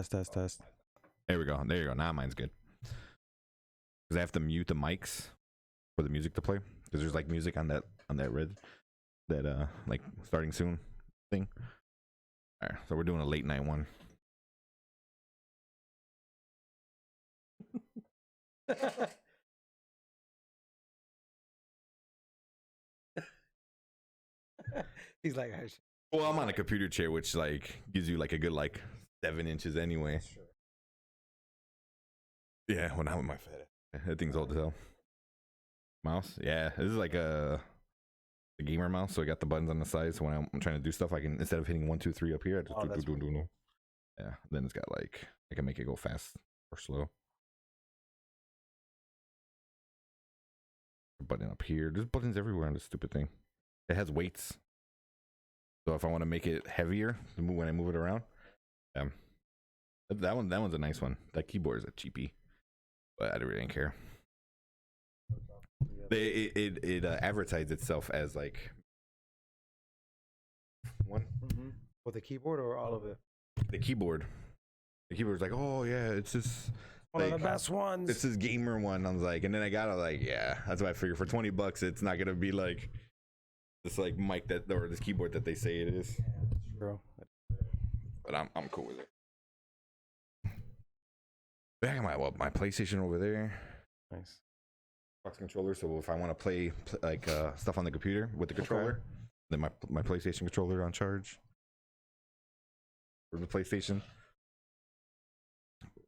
Test. There we go. There you go. Now mine's good. Because I have to mute the mics for the music to play. Because there's like music on that red, that like starting soon thing. All right, so we're doing a late night one. He's like, well, I'm on a computer chair, which like gives you like a good like 7 inches anyway. Sure. Yeah, well, not with my fat. That thing's old as hell. Mouse, yeah, this is like a gamer mouse, so I got the buttons on the side. So when I'm trying to do stuff, I can, instead of hitting 1, 2, 3 up here, I just do. Yeah, then it's got like, I can make it go fast or slow. Button up here. There's buttons everywhere on this stupid thing. It has weights, so if I want to make it heavier when I move it around, that one's a nice one. That keyboard is a cheapie, but I really didn't care. It advertised itself as like one with the keyboard or all of it. The keyboard's like, oh yeah, it's just one like, of the best ones. It's this gamer one. I was like, and then I got it like, yeah, that's what I figured. For $20, it's not gonna be like this like mic that or this keyboard that they say it is. Yeah, that's true. But I'm cool with it. I got my PlayStation over there. Nice. Xbox controller. So if I want to play like stuff on the computer with the controller, then my PlayStation controller on charge. For the PlayStation.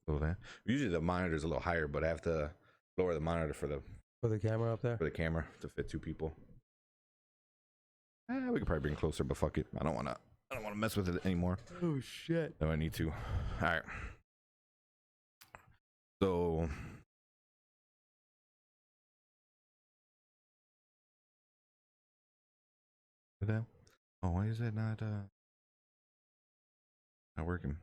So that usually the monitor's a little higher, but I have to lower the monitor for the camera up there. For the camera to fit 2 people. We could probably bring it closer, but fuck it. I don't wanna mess with it anymore. Oh shit. No, I need to. Alright. So oh, why is it not working?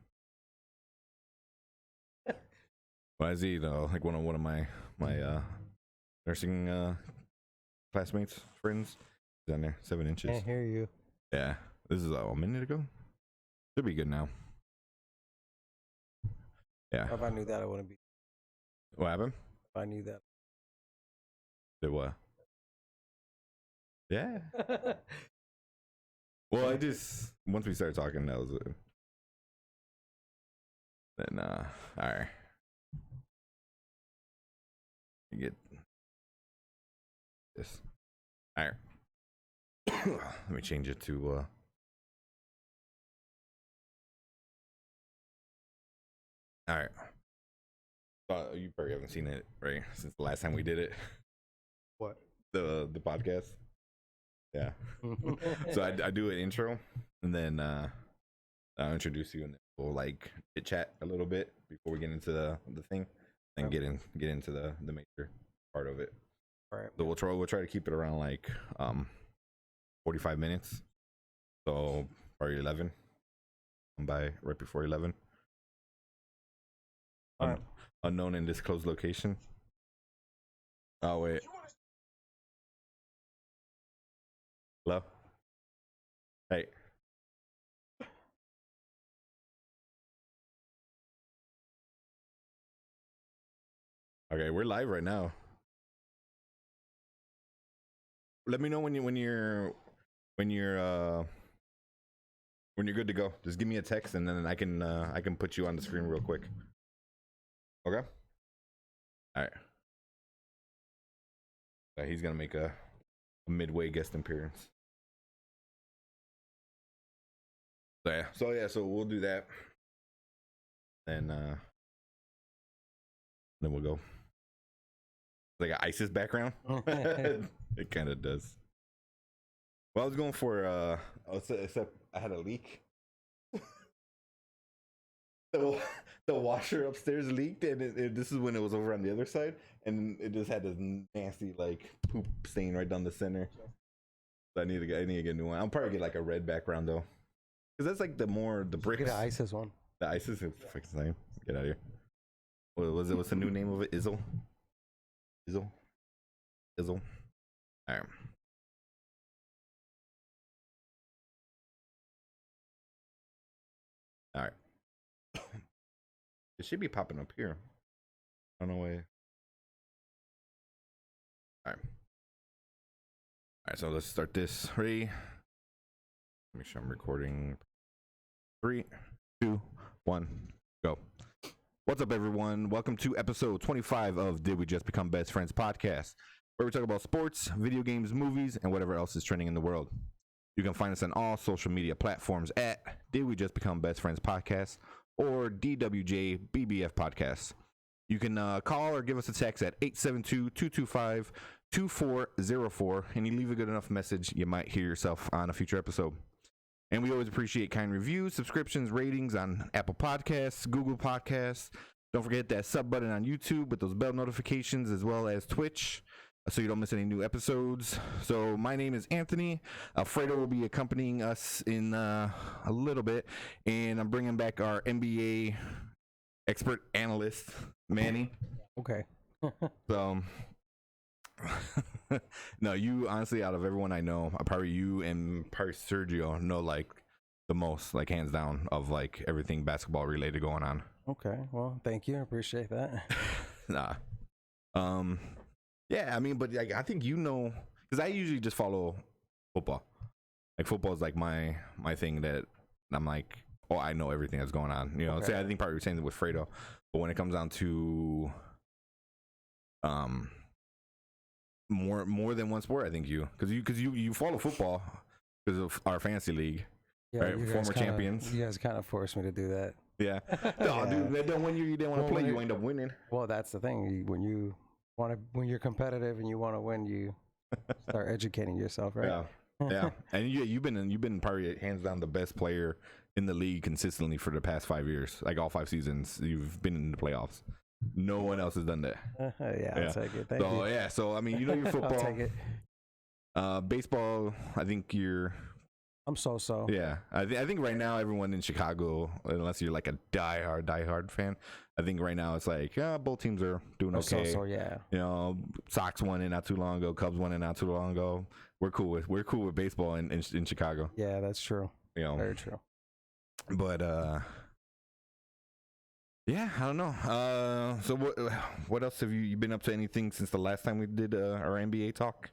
Why is he though? Like one of my nursing classmates, friends, down there, 7 inches. Can't hear you. Yeah, this is a minute ago. Should be good now. Yeah. If I knew that, I wouldn't be. What happened? If I knew that. Did what? Yeah. Well, I just once we started talking, that was it. Then all right. You get this. All right. Let me change it to all right. You probably haven't seen it, right? Since the last time we did it. What? The podcast. Yeah. So I do an intro and then I'll introduce you and then we'll like chit chat a little bit before we get into the thing and get into the major part of it. All right. So we'll try to keep it around like 45 minutes. So probably 11. By right before 11. Unknown in this closed location. Oh wait. Hello? Hey. Okay, we're live right now. Let me know when you're good to go. Just give me a text and then I can put you on the screen real quick. Okay? All right. He's gonna make a midway guest appearance. So we'll do that, and then we'll go. Like an ISIS background. It kind of does. Well, I was going for except I had a leak. The washer upstairs leaked, and this is when it was over on the other side, and it just had this nasty like poop stain right down the center. So I need to get a new one. I'll probably get like a red background though, because that's like the bricks. Get an ISIS one. The ISIS is the fucking same. Get out of here. What was it? What's the new name of it? Izzle. All right. All right. It should be popping up here. I don't know why. All right. All right, so let's start this. Ready? Make sure I'm recording. 3, 2, 1, go. What's up, everyone? Welcome to episode 25 of Did We Just Become Best Friends podcast, where we talk about sports, video games, movies, and whatever else is trending in the world. You can find us on all social media platforms at Did We Just Become Best Friends podcast or Dwjbbf podcast. You can call or give us a text at 872-225-2404, and you leave a good enough message, you might hear yourself on a future episode. And we always appreciate kind reviews, subscriptions, ratings on Apple Podcasts, Google Podcasts. Don't forget that sub button on YouTube with those bell notifications, as well as Twitch, so you don't miss any new episodes. So my name is Anthony. Alfredo will be accompanying us in a little bit, and I'm bringing back our NBA expert analyst, Manny. Okay. So, no, you honestly, out of everyone I know, probably you and probably Sergio know like the most, like hands down, of like everything basketball related going on. Okay. Well, thank you. I appreciate that. Nah. Yeah, I mean, but like I think because I usually just follow football. Like football is like my thing that I'm like, oh, I know everything that's going on. You know, Okay. I think probably the same thing with Fredo. But when it comes down to more than one sport, I think because you follow football because of our fantasy league. Yeah, right? Former champions. You guys kind of forced me to do that. Yeah. No, Yeah. dude, then when you didn't want to play, you end up winning. Well, that's the thing. When you're competitive and you want to win, you start educating yourself, right? Yeah. Yeah, and you've been probably hands down the best player in the league consistently for the past 5 years. Like all 5 seasons, you've been in the playoffs. No one else has done that. Yeah, I'll take it. Thank you. Yeah, so I mean, you know your football. I'll take it. Baseball, I think you're. I'm so. Yeah, I think right now everyone in Chicago, unless you're like a diehard fan, I think right now it's like both teams are doing okay. So yeah. You know, Sox won it not too long ago. Cubs won it not too long ago. We're cool with baseball in Chicago. Yeah, that's true. You know, Very true. but yeah, I don't know. So what else have you been up to? Anything since the last time we did our NBA talk?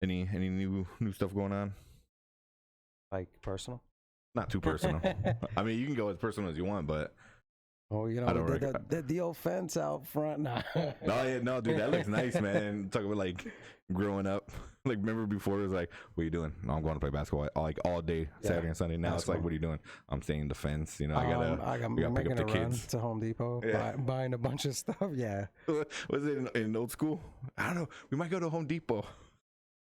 Any new stuff going on? Like personal? Not too personal. I mean, you can go as personal as you want, but Oh, you know, the old fence out front. Nah. No, dude, that looks nice, man. Talk about like growing up. Like, remember before it was like, what are you doing? No, I'm going to play basketball all day, Saturday and Sunday. Now basketball. It's like, what are you doing? I'm staying in the fence. You know, I'm we gotta pick making up the a run kids. to Home Depot, Yeah. buying a bunch of stuff. Yeah. Was it in old school? I don't know. We might go to Home Depot.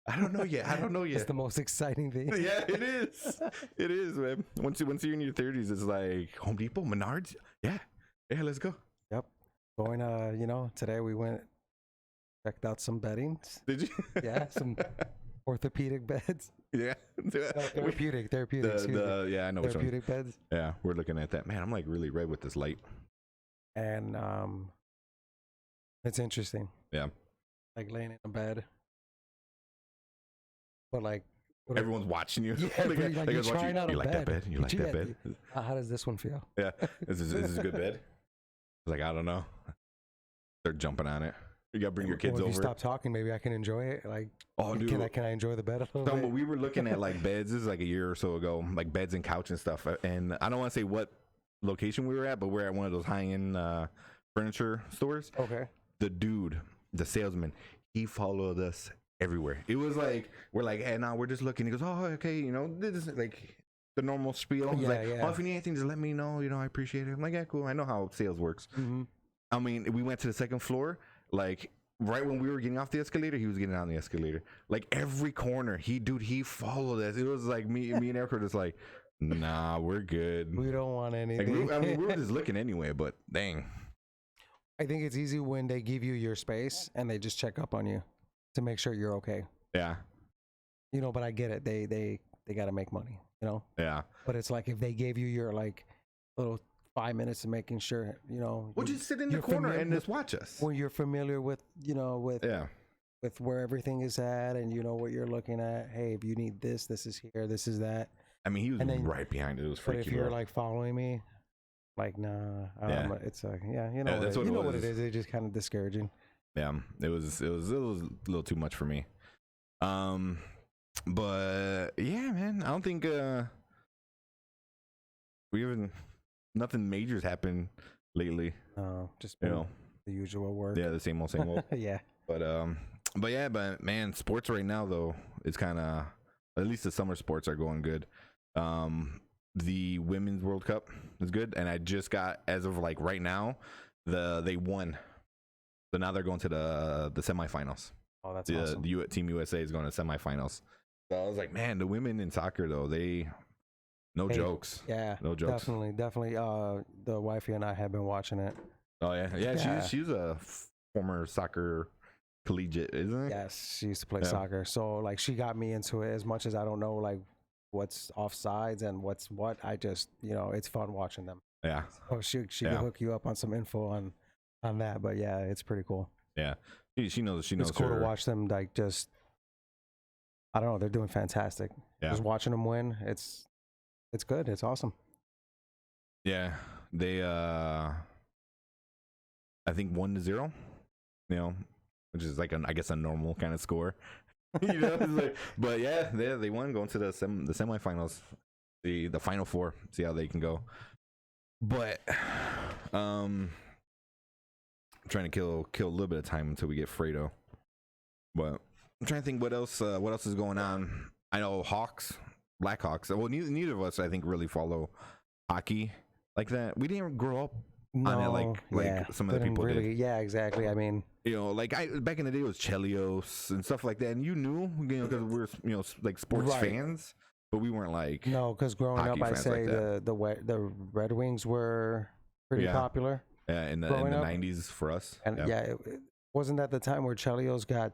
I don't know yet. It's the most exciting thing. Yeah, it is. It is, man. Once you're in your 30s, it's like Home Depot, Menards. Yeah, let's go. Yep. Going, today we went, checked out some beddings. Did you? Yeah, some orthopedic beds. Yeah. Therapeutic. Yeah, I know which one. Therapeutic beds. Yeah, we're looking at that. Man, I'm like really red with this light. And it's interesting. Yeah. Like laying in a bed. But like Everyone's watching you. Yeah, like you're trying out you a like that bed? You like that bed? How does this one feel? Yeah. Is this a good bed? Like, I don't know. They're jumping on it. You gotta bring your kids if over. You stop talking, maybe I can enjoy it. Like, oh, dude, can I enjoy the bed a little bit? But we were looking at like beds. This is like a year or so ago, like beds and couch and stuff. And I don't want to say what location we were at, but we're at one of those high-end furniture stores. Okay. The salesman, he followed us everywhere. It was like, we're like, hey, no, we're just looking. He goes, oh, okay, you know, this is like the normal spiel. He's like, oh, if you need anything, just let me know. You know, I appreciate it. I'm like, yeah, cool. I know how sales works. Mm-hmm. I mean, we went to the second floor, like right when we were getting off the escalator, he was getting on the escalator. Like every corner, he followed us. It was like me and Eric were just like, nah, we're good. We don't want anything. Like, we were just looking anyway, but dang. I think it's easy when they give you your space and they just check up on you to make sure you're okay. Yeah. You know, but I get it. They got to make money, you know? Yeah. But it's like if they gave you your like little 5 minutes of making sure, you know. We'll just sit in the corner and just watch us. When you're familiar with, you know, with where everything is at and you know what you're looking at. Hey, if you need this is here, this is that. I mean, he was right behind it. It was freaky. But if you're like following me, Like, nah, Yeah. it's yeah, you Yeah, know, that's what you it know what was. it is. It's just kind of discouraging. Yeah, it was a little too much for me. But yeah, man, I don't think we even nothing major's happened lately. Just You been know, the usual work. yeah, the same old. Yeah. But yeah, but man, sports right now though is kind of, at least the summer sports are going good. The women's World Cup is good, and I just got, as of like right now, they won, so now they're going to the semifinals. Oh, that's awesome. Team USA is going to semifinals. So I was like, man, the women in soccer though, no jokes. Yeah, No jokes. Definitely. The wifey and I have been watching it. Oh yeah. Yeah. She's a former soccer collegiate, isn't it? Yes, she used to play soccer. So like she got me into it. As much as I don't know like what's offsides and what's what, I just, it's fun watching them. Yeah. So she can hook you up on some info on that. But yeah, it's pretty cool. Yeah. She knows. It's cool to watch them like just. I don't know. They're doing fantastic. Yeah. Just watching them win, it's good. It's awesome. Yeah. They I think 1-0. Which is like I guess a normal kind of score. It's like, but yeah, they won, going to the semifinals, the final four. See how they can go. But I'm trying to kill a little bit of time until we get Fredo. But I'm trying to think what else is going on. I know Blackhawks. Well, neither of us I think really follow hockey like that. We didn't grow up on it like some other people did. Yeah, exactly. I mean, like back in the day it was Chelios and stuff like that, and you knew, because we're like sports fans, but we weren't like because growing up, I say like the Red Wings were pretty popular. Yeah, in the 90s for us. And it wasn't that the time where Chelios got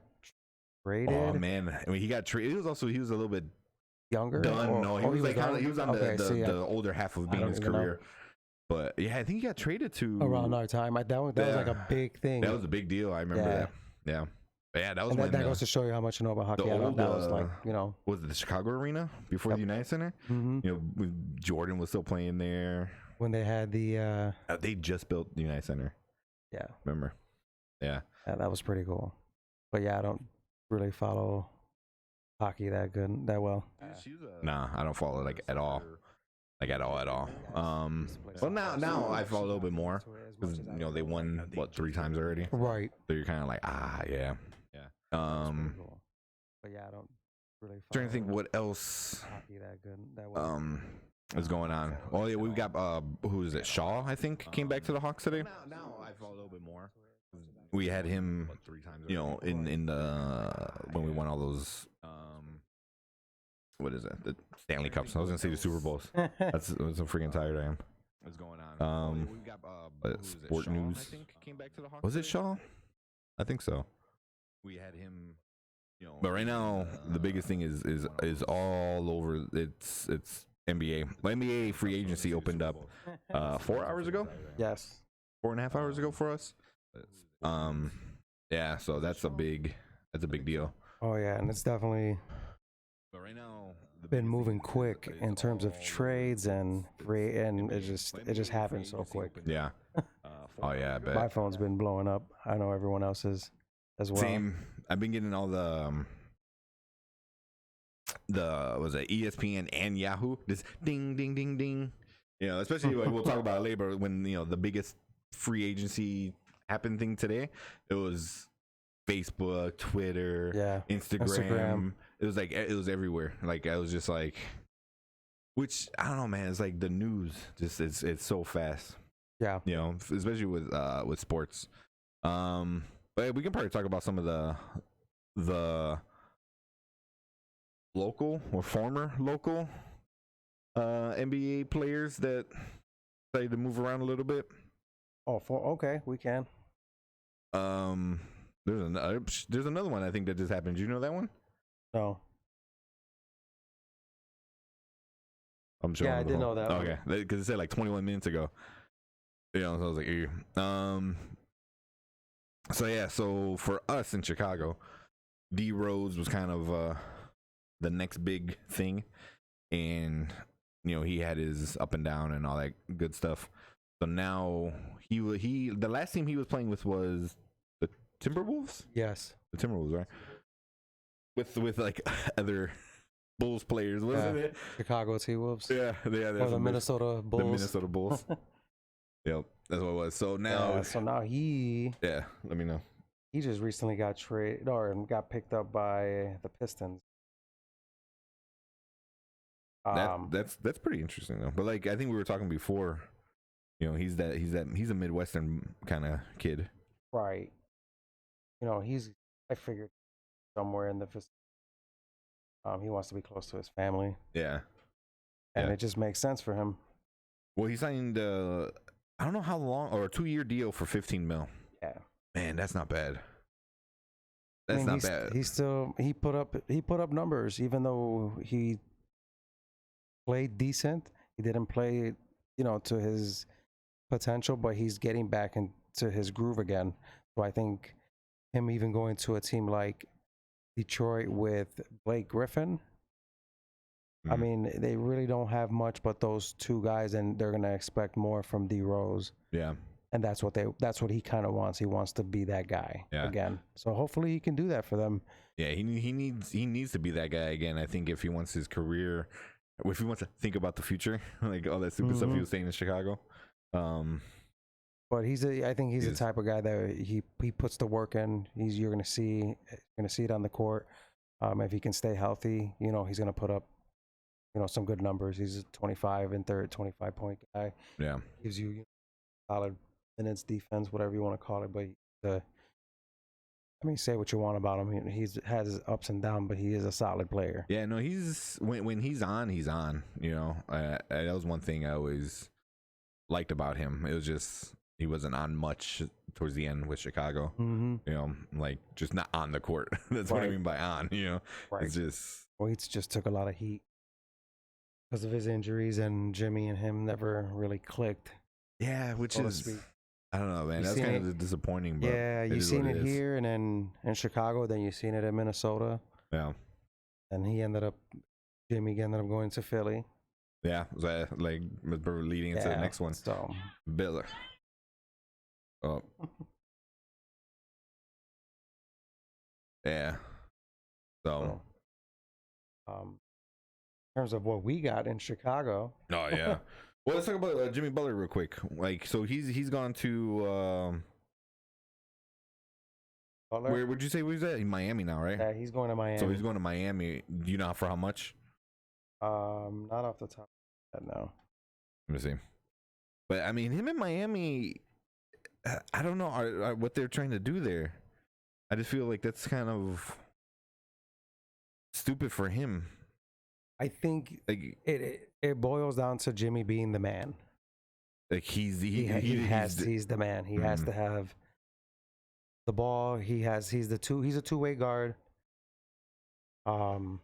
traded. Oh man, I mean he got traded. He was a little bit younger. He was on the older half of being his career. But yeah, I think he got traded to around our time. That was like a big thing. That was a big deal. I remember that. Yeah. But yeah, that was that goes to show you how much you know about hockey. That was like, was it the Chicago Arena before the United Center? Mm-hmm. When Jordan was still playing there. When they had the they just built the United Center. Yeah. Remember? Yeah. That was pretty cool. But yeah, I don't really follow hockey that well. Nah, I don't follow like at all. Like at all. Well, now I follow a little bit more because they won 3 times already. Right. So you're kind of like yeah. Cool. But yeah, I don't really. Trying to think what else. Hockey that well. Is going on. Oh yeah, we've got who is it? Shaw, I think, came back to the Hawks today. Now I follow a little bit more. We had him, in the when we won all those. What is it? The Stanley Cups. I was gonna say the Super Bowls. That's so freaking tired I am. What's going on? We've got Sport News. I think came back to the Hawks. Was it Shaw? I think so. We had him. But right now, the biggest thing is all over. It's NBA. NBA free agency opened up 4 hours ago. Yes. 4.5 hours ago for us. Yeah. So that's a big deal. Oh yeah, and it's definitely. But right now, been moving quick in terms of trades and it just happened so quick. Yeah. Oh yeah, I bet. My phone's been blowing up. I know everyone else's as well. Same. I've been getting all the was it ESPN and Yahoo? This ding ding ding ding. Especially like we'll talk about it later when the biggest free agency happened thing today. It was Facebook, Twitter, Instagram. It was everywhere. Like I was just like, which I don't know, man. It's like the news just it's so fast. Yeah. Especially with sports. But we can probably talk about some of the local or former local NBA players that decided to move around a little bit. Oh, okay, we can. There's another one I think that just happened. Do you know that one? No. I'm sure. Yeah, I did know that. Okay, because it said like 21 minutes ago. So I was like, ew. So yeah, so for us in Chicago, D Rose was kind of the next big thing, and he had his up and down and all that good stuff. So now he the last team he was playing with was the Timberwolves. Yes. The Timberwolves, right? With like other Bulls players, wasn't it? Chicago T-Wolves. Yeah. Or the Minnesota Bulls. The Minnesota Bulls. Yep, that's what it was. So now, so now let me know. he just recently got traded or got picked up by the Pistons. That's pretty interesting though. But like I think we were talking before, you know, he's a Midwestern kind of kid. Right. You know, I figured somewhere in the he wants to be close to his family. Yeah. And it just makes sense for him. Well, he signed I don't know how long, or a 2-year deal for $15 million. Yeah. Man, that's not bad. That's not bad. He put up numbers, even though he played decent. He didn't play, to his potential, but he's getting back into his groove again. So I think him even going to a team like Detroit with Blake Griffin, I mean, they really don't have much but those two guys, and they're gonna expect more from D Rose. Yeah. And that's what he kind of wants. He wants to be that guy again. So hopefully he can do that for them. Yeah, he needs to be that guy again. I think if he wants his career, if he wants to think about the future, like all that stupid stuff he was saying in Chicago. But I think he's the type of guy that he puts the work in. You're gonna see it on the court. If he can stay healthy, he's gonna put up some good numbers. He's a 25 point guy. Yeah, gives you solid minutes, defense, whatever you want to call it. But say what you want about him. He has his ups and downs, but he is a solid player. Yeah, no, when he's on, he's on. That was one thing I always liked about him. It was just he wasn't on much towards the end with Chicago. Like just not on the court. That's what I mean by on. Right. It's just he just took a lot of heat because of his injuries, and Jimmy and him never really clicked. Yeah, which is I don't know, man. That's kind of disappointing. But yeah, you've seen it here and then in Chicago, then you've seen it in Minnesota. Yeah. And Jimmy ended up going to Philly. Yeah, was that like leading into the next one? So Biller. Oh. Yeah. So in terms of what we got in Chicago. Oh yeah. Well, let's talk about Jimmy Butler real quick. Like, so he's gone to where would you say he was at? In Miami now, right? Yeah, he's going to Miami. So he's going to Miami. Do you know for how much? Not off the top of my head, no. Let me see. But I mean, him in Miami, I don't know what they're trying to do there. I just feel like that's kind of stupid for him. I think like it boils down to Jimmy being the man. Like he's the man. He has to have the ball. He's a two-way guard. So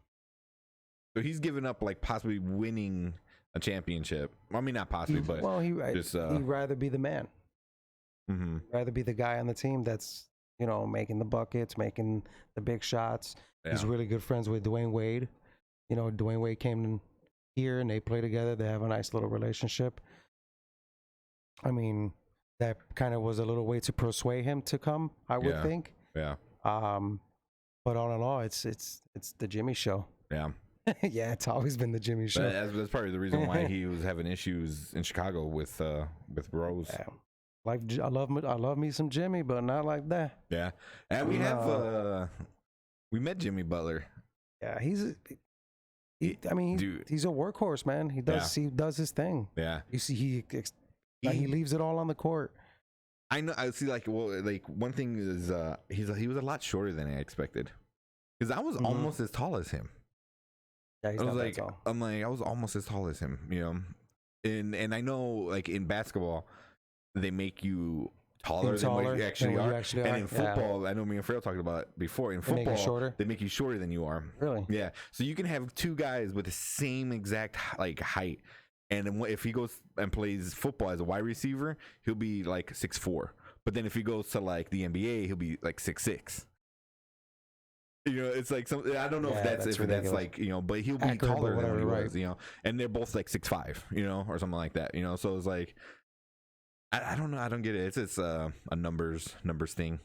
he's given up like possibly winning a championship. I mean, not possibly, but he'd rather be the man. Rather be the guy on the team that's making the buckets, making the big shots. Yeah. He's really good friends with Dwayne Wade. Dwayne Wade came here and they play together. They have a nice little relationship. I mean, that kind of was a little way to persuade him to come, I would think. Yeah. But all in all, it's the Jimmy show. Yeah. Yeah, it's always been the Jimmy show. That's probably the reason why he was having issues in Chicago with Rose. Yeah. Like I love me some Jimmy, but not like that. Yeah. And we met Jimmy Butler. Yeah, he's a workhorse, man. He does his thing. Yeah. You see, he leaves it all on the court. I know. I see. Like one thing is, he was a lot shorter than I expected, because I was almost as tall as him. Yeah, he's not that tall. I was almost as tall as him. And I know, like in basketball, they make you taller than what you actually are. And in football, I know me and Fredo talked about it before. In football, they make you shorter than you are. Really? Yeah. So you can have two guys with the same exact height, and if he goes and plays football as a wide receiver, he'll be like 6'4". But then if he goes to like the NBA, he'll be like 6'6". It's like I don't know if that's like but he'll be taller than what he was, and they're both like 6'5", or something like that, So it's like I don't know. I don't get it. It's a numbers thing.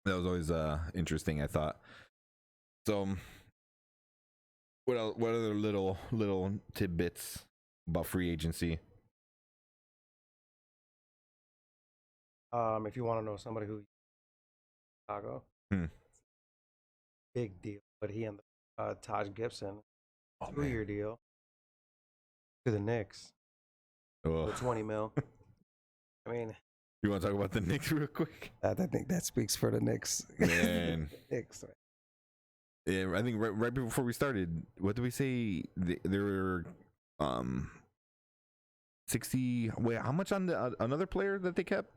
That was always interesting. I thought. So, what else, what other little tidbits about free agency? If you want to know somebody who Chicago, Hmm. big deal. But he and Taj Gibson, Oh, 2-year deal to the Knicks Oh. for 20 mil. I mean, You want to talk about the Knicks real quick? I think that speaks for the Knicks. Man. Knicks. Yeah, I think right before we started, what did we say? There were 60. Wait, how much on the another player that they kept?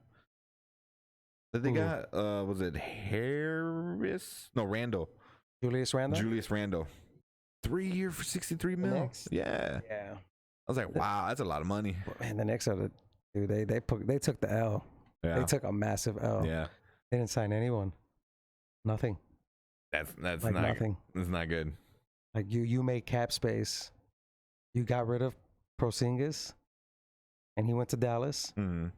That they Who? got? Was it Harris? No, Randall. Julius Randle. Julius Randle. 3 year for 63 mil. Knicks? Yeah. Yeah. I was like, wow, that's a lot of money. Man, the Knicks are the dude. They took the L. Yeah. They took a massive L. Yeah. They didn't sign anyone. Nothing. That's Like not nothing. That's not good. Like you made cap space. You got rid of Porzingis, and he went to Dallas. Mm-hmm.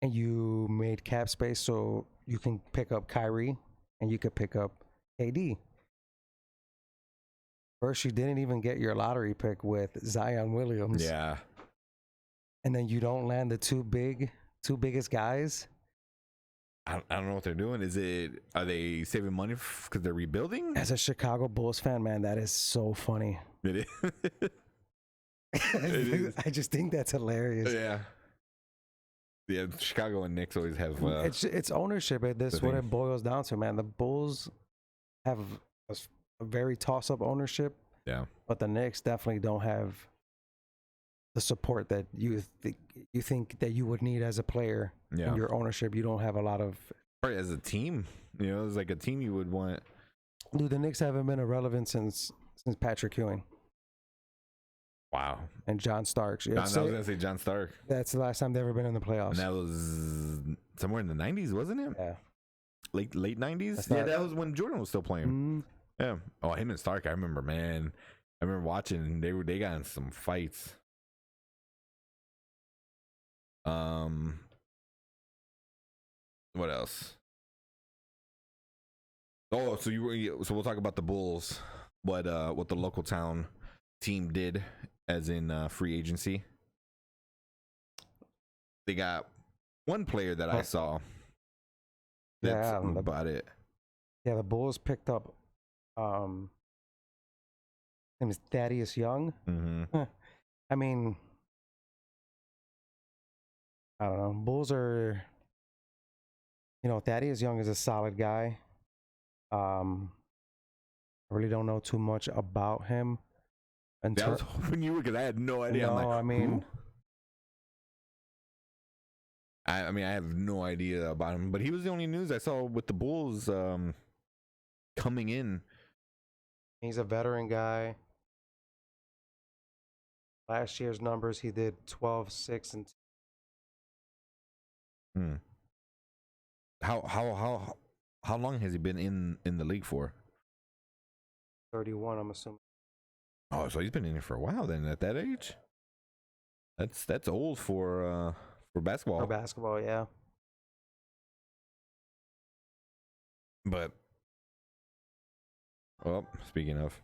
And you made cap space so you can pick up Kyrie and you could pick up KD. First, you didn't even get your lottery pick with Zion Williams. Yeah. And then you don't land the two biggest guys. I don't know what they're doing. Are they saving money because they're rebuilding? As a Chicago Bulls fan, man, that is so funny. It is. I just think that's hilarious. Yeah. Yeah, Chicago and Knicks always have. It's ownership. That's what it boils down to, man. The Bulls have a very toss-up ownership. Yeah. But the Knicks definitely don't have the support that you think that you would need as a player. Yeah. In your ownership, you don't have a lot of. Probably as a team, it's like a team you would want. Dude, the Knicks haven't been irrelevant since Patrick Ewing. Wow. And John Starks. I was gonna say John Stark. That's the last time they've ever been in the playoffs. And that was somewhere in the 90s, wasn't it? Yeah. Late 90s. That's Yeah, not- that was when Jordan was still playing. Yeah. Oh, him and Stark. I remember, man. I remember watching. They got in some fights. What else? Oh, so we'll talk about the Bulls. What the local town team did, as in free agency. They got one player that I saw. That's about it. Yeah, the Bulls picked up. His name is Thaddeus Young. Mm-hmm. I mean, I don't know. Bulls are, Thaddeus Young is a solid guy. I really don't know too much about him. I was hoping you were, because I had no idea. No, I'm like, I mean, who? I mean, I have no idea about him, but he was the only news I saw with the Bulls coming in. he's a veteran guy. Last year's numbers, he did 12, 6, and 2. How long has he been in the league for? 31, I'm assuming. Oh, so he's been in it for a while then. At that age, that's old for basketball. For basketball, yeah. But well, speaking of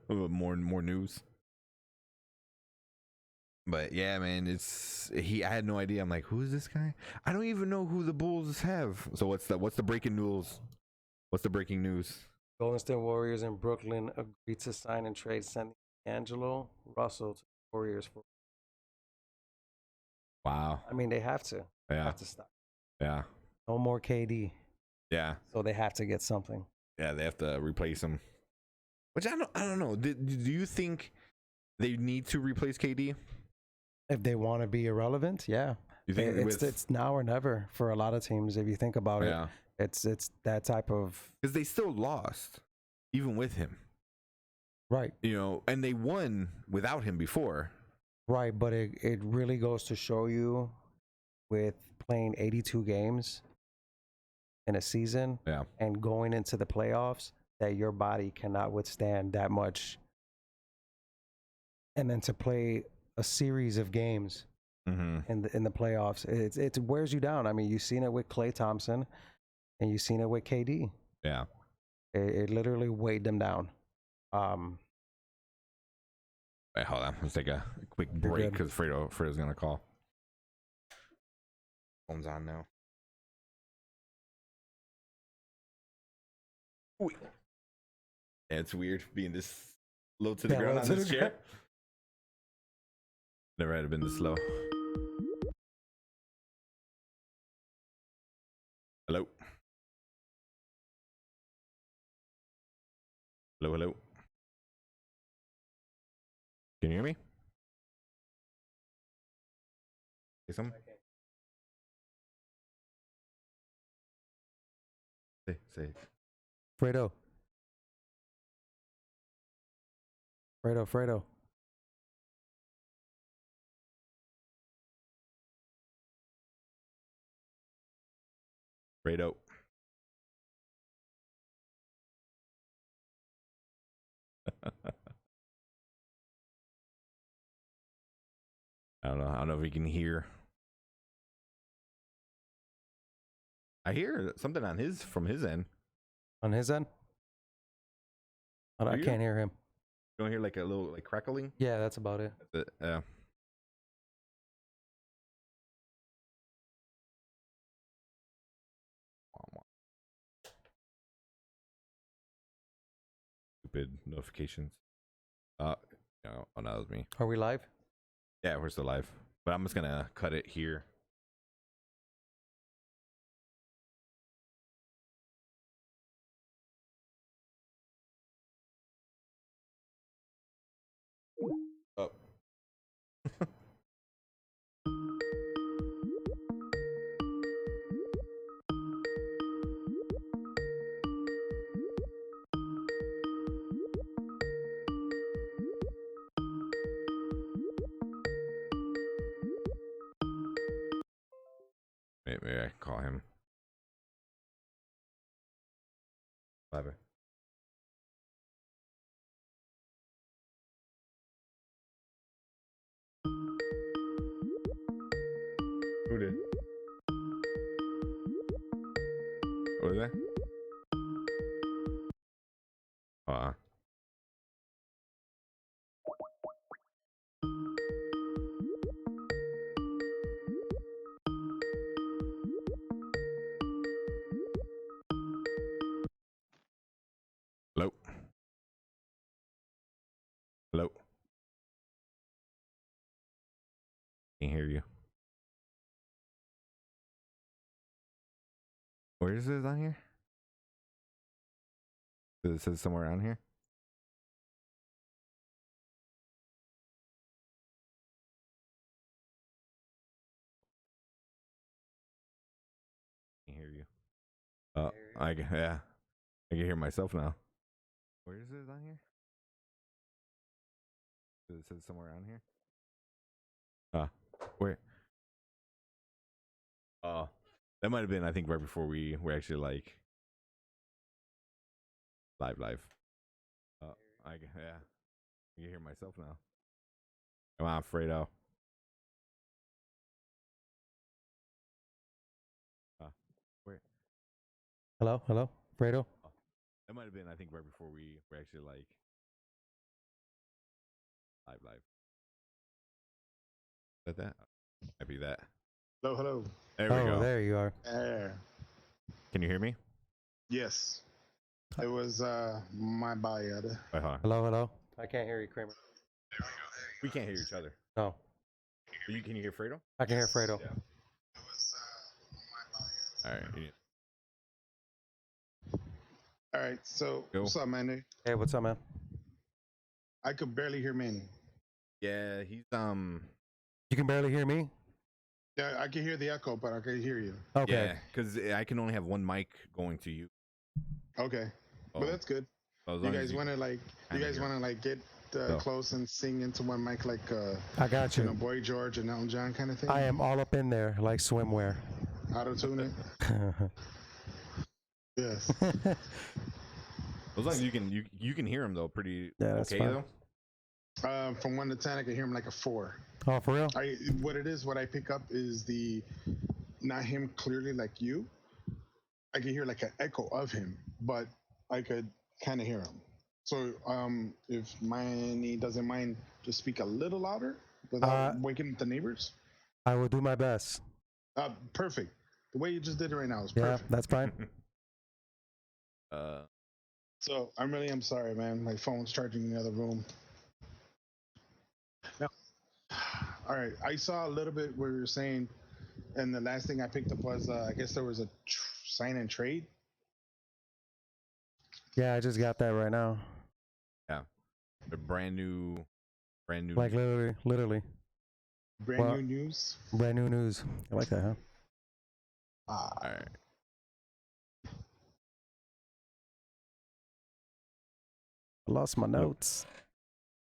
more news. But yeah, man, I had no idea. I'm like, who is this guy? I don't even know who the Bulls have. So what's the breaking news? What's the breaking news? Golden State Warriors in Brooklyn agreed to sign and trade D'Angelo Russell to the Warriors for. Wow. I mean, they have to. They Yeah. have to stop. Yeah. No more KD. Yeah. So they have to get something. Yeah. They have to replace him. Which I don't know. Do you think they need to replace KD? If they want to be irrelevant, yeah. You think It's now or never for a lot of teams. If you think about yeah. it, it's that type of. Because they still lost, even with him. Right. And they won without him before. Right, but it really goes to show you, with playing 82 games in a season, Yeah. and going into the playoffs, that your body cannot withstand that much. And then to play a series of games in the playoffs. It wears you down. I mean, you've seen it with Klay Thompson, and you've seen it with KD. Yeah. It literally weighed them down. Wait, hold on. Let's take a quick You're break good. because Fredo's gonna call. Phone's on now. Ooh. Yeah, it's weird being this low to the ground low on to this the chair. Never had it been this slow. Hello. Hello, hello. Can you hear me? Say something? Say it. Fredo. Fredo. Fredo. I don't know. I don't know if you can hear. I hear something on from his end. On his end? I you? can't hear him. You don't hear like a little like crackling? Yeah, that's about it. That's it. Yeah. Stupid notifications. No, oh, no, that was me. Are we live? Yeah, we're still live. But I'm just gonna cut it here. Oh. Maybe I can call him. Bye. Who did? What is that? Hello. Hello. Can't hear you. Where is it on here? Does it say somewhere on here? Can't hear you. Yeah. I can hear myself now. Where is it on here? Does it say somewhere on here? Where? Oh, that might have been, I think, right before we were actually like live. I can hear myself now. Come on, Fredo. Where? Hello? Fredo? Oh, that might have been, I think, right before we were actually like live. Is that? Might be that. Hello. There we go. There you are. There. Can you hear me? Yes. It was my bad. Wait, hold on. Hello? I can't hear you, Kramer. We can't hear each other. No. Can you hear Fredo? I can hear Fredo. Yeah. It was my bad. All right. All right. So Go. what's up, Manny? Hey, what's up, man? I could barely hear Manny. Yeah, he's You can barely hear me? Yeah, I can hear the echo, but I can hear you. Okay. Yeah, because I can only have one mic going to you. Okay. Oh. But that's good. So You guys want to get close and sing into one mic like I got you. Boy George and Elton John kind of thing? I am all up in there like swimwear. Auto-tune it? Yes. As long as you can hear him though, pretty Yeah, that's okay fine. though. From 1 to 10, I can hear him like a 4. Oh, for real? What I pick up is not him clearly like you. I could hear like an echo of him, but I could kind of hear him. So if Manny doesn't mind, just speak a little louder without waking the neighbors. I will do my best. Perfect. The way you just did it right now is Yeah, perfect. that's fine. So I'm sorry, man. My phone's charging in the other room. Now, all right. I saw a little bit where you're saying, and the last thing I picked up was I guess there was a sign and trade. Yeah, I just got that right now. Yeah, a brand new. Like literally. Brand new news. Brand new news. I like that, huh? All right. I lost my notes.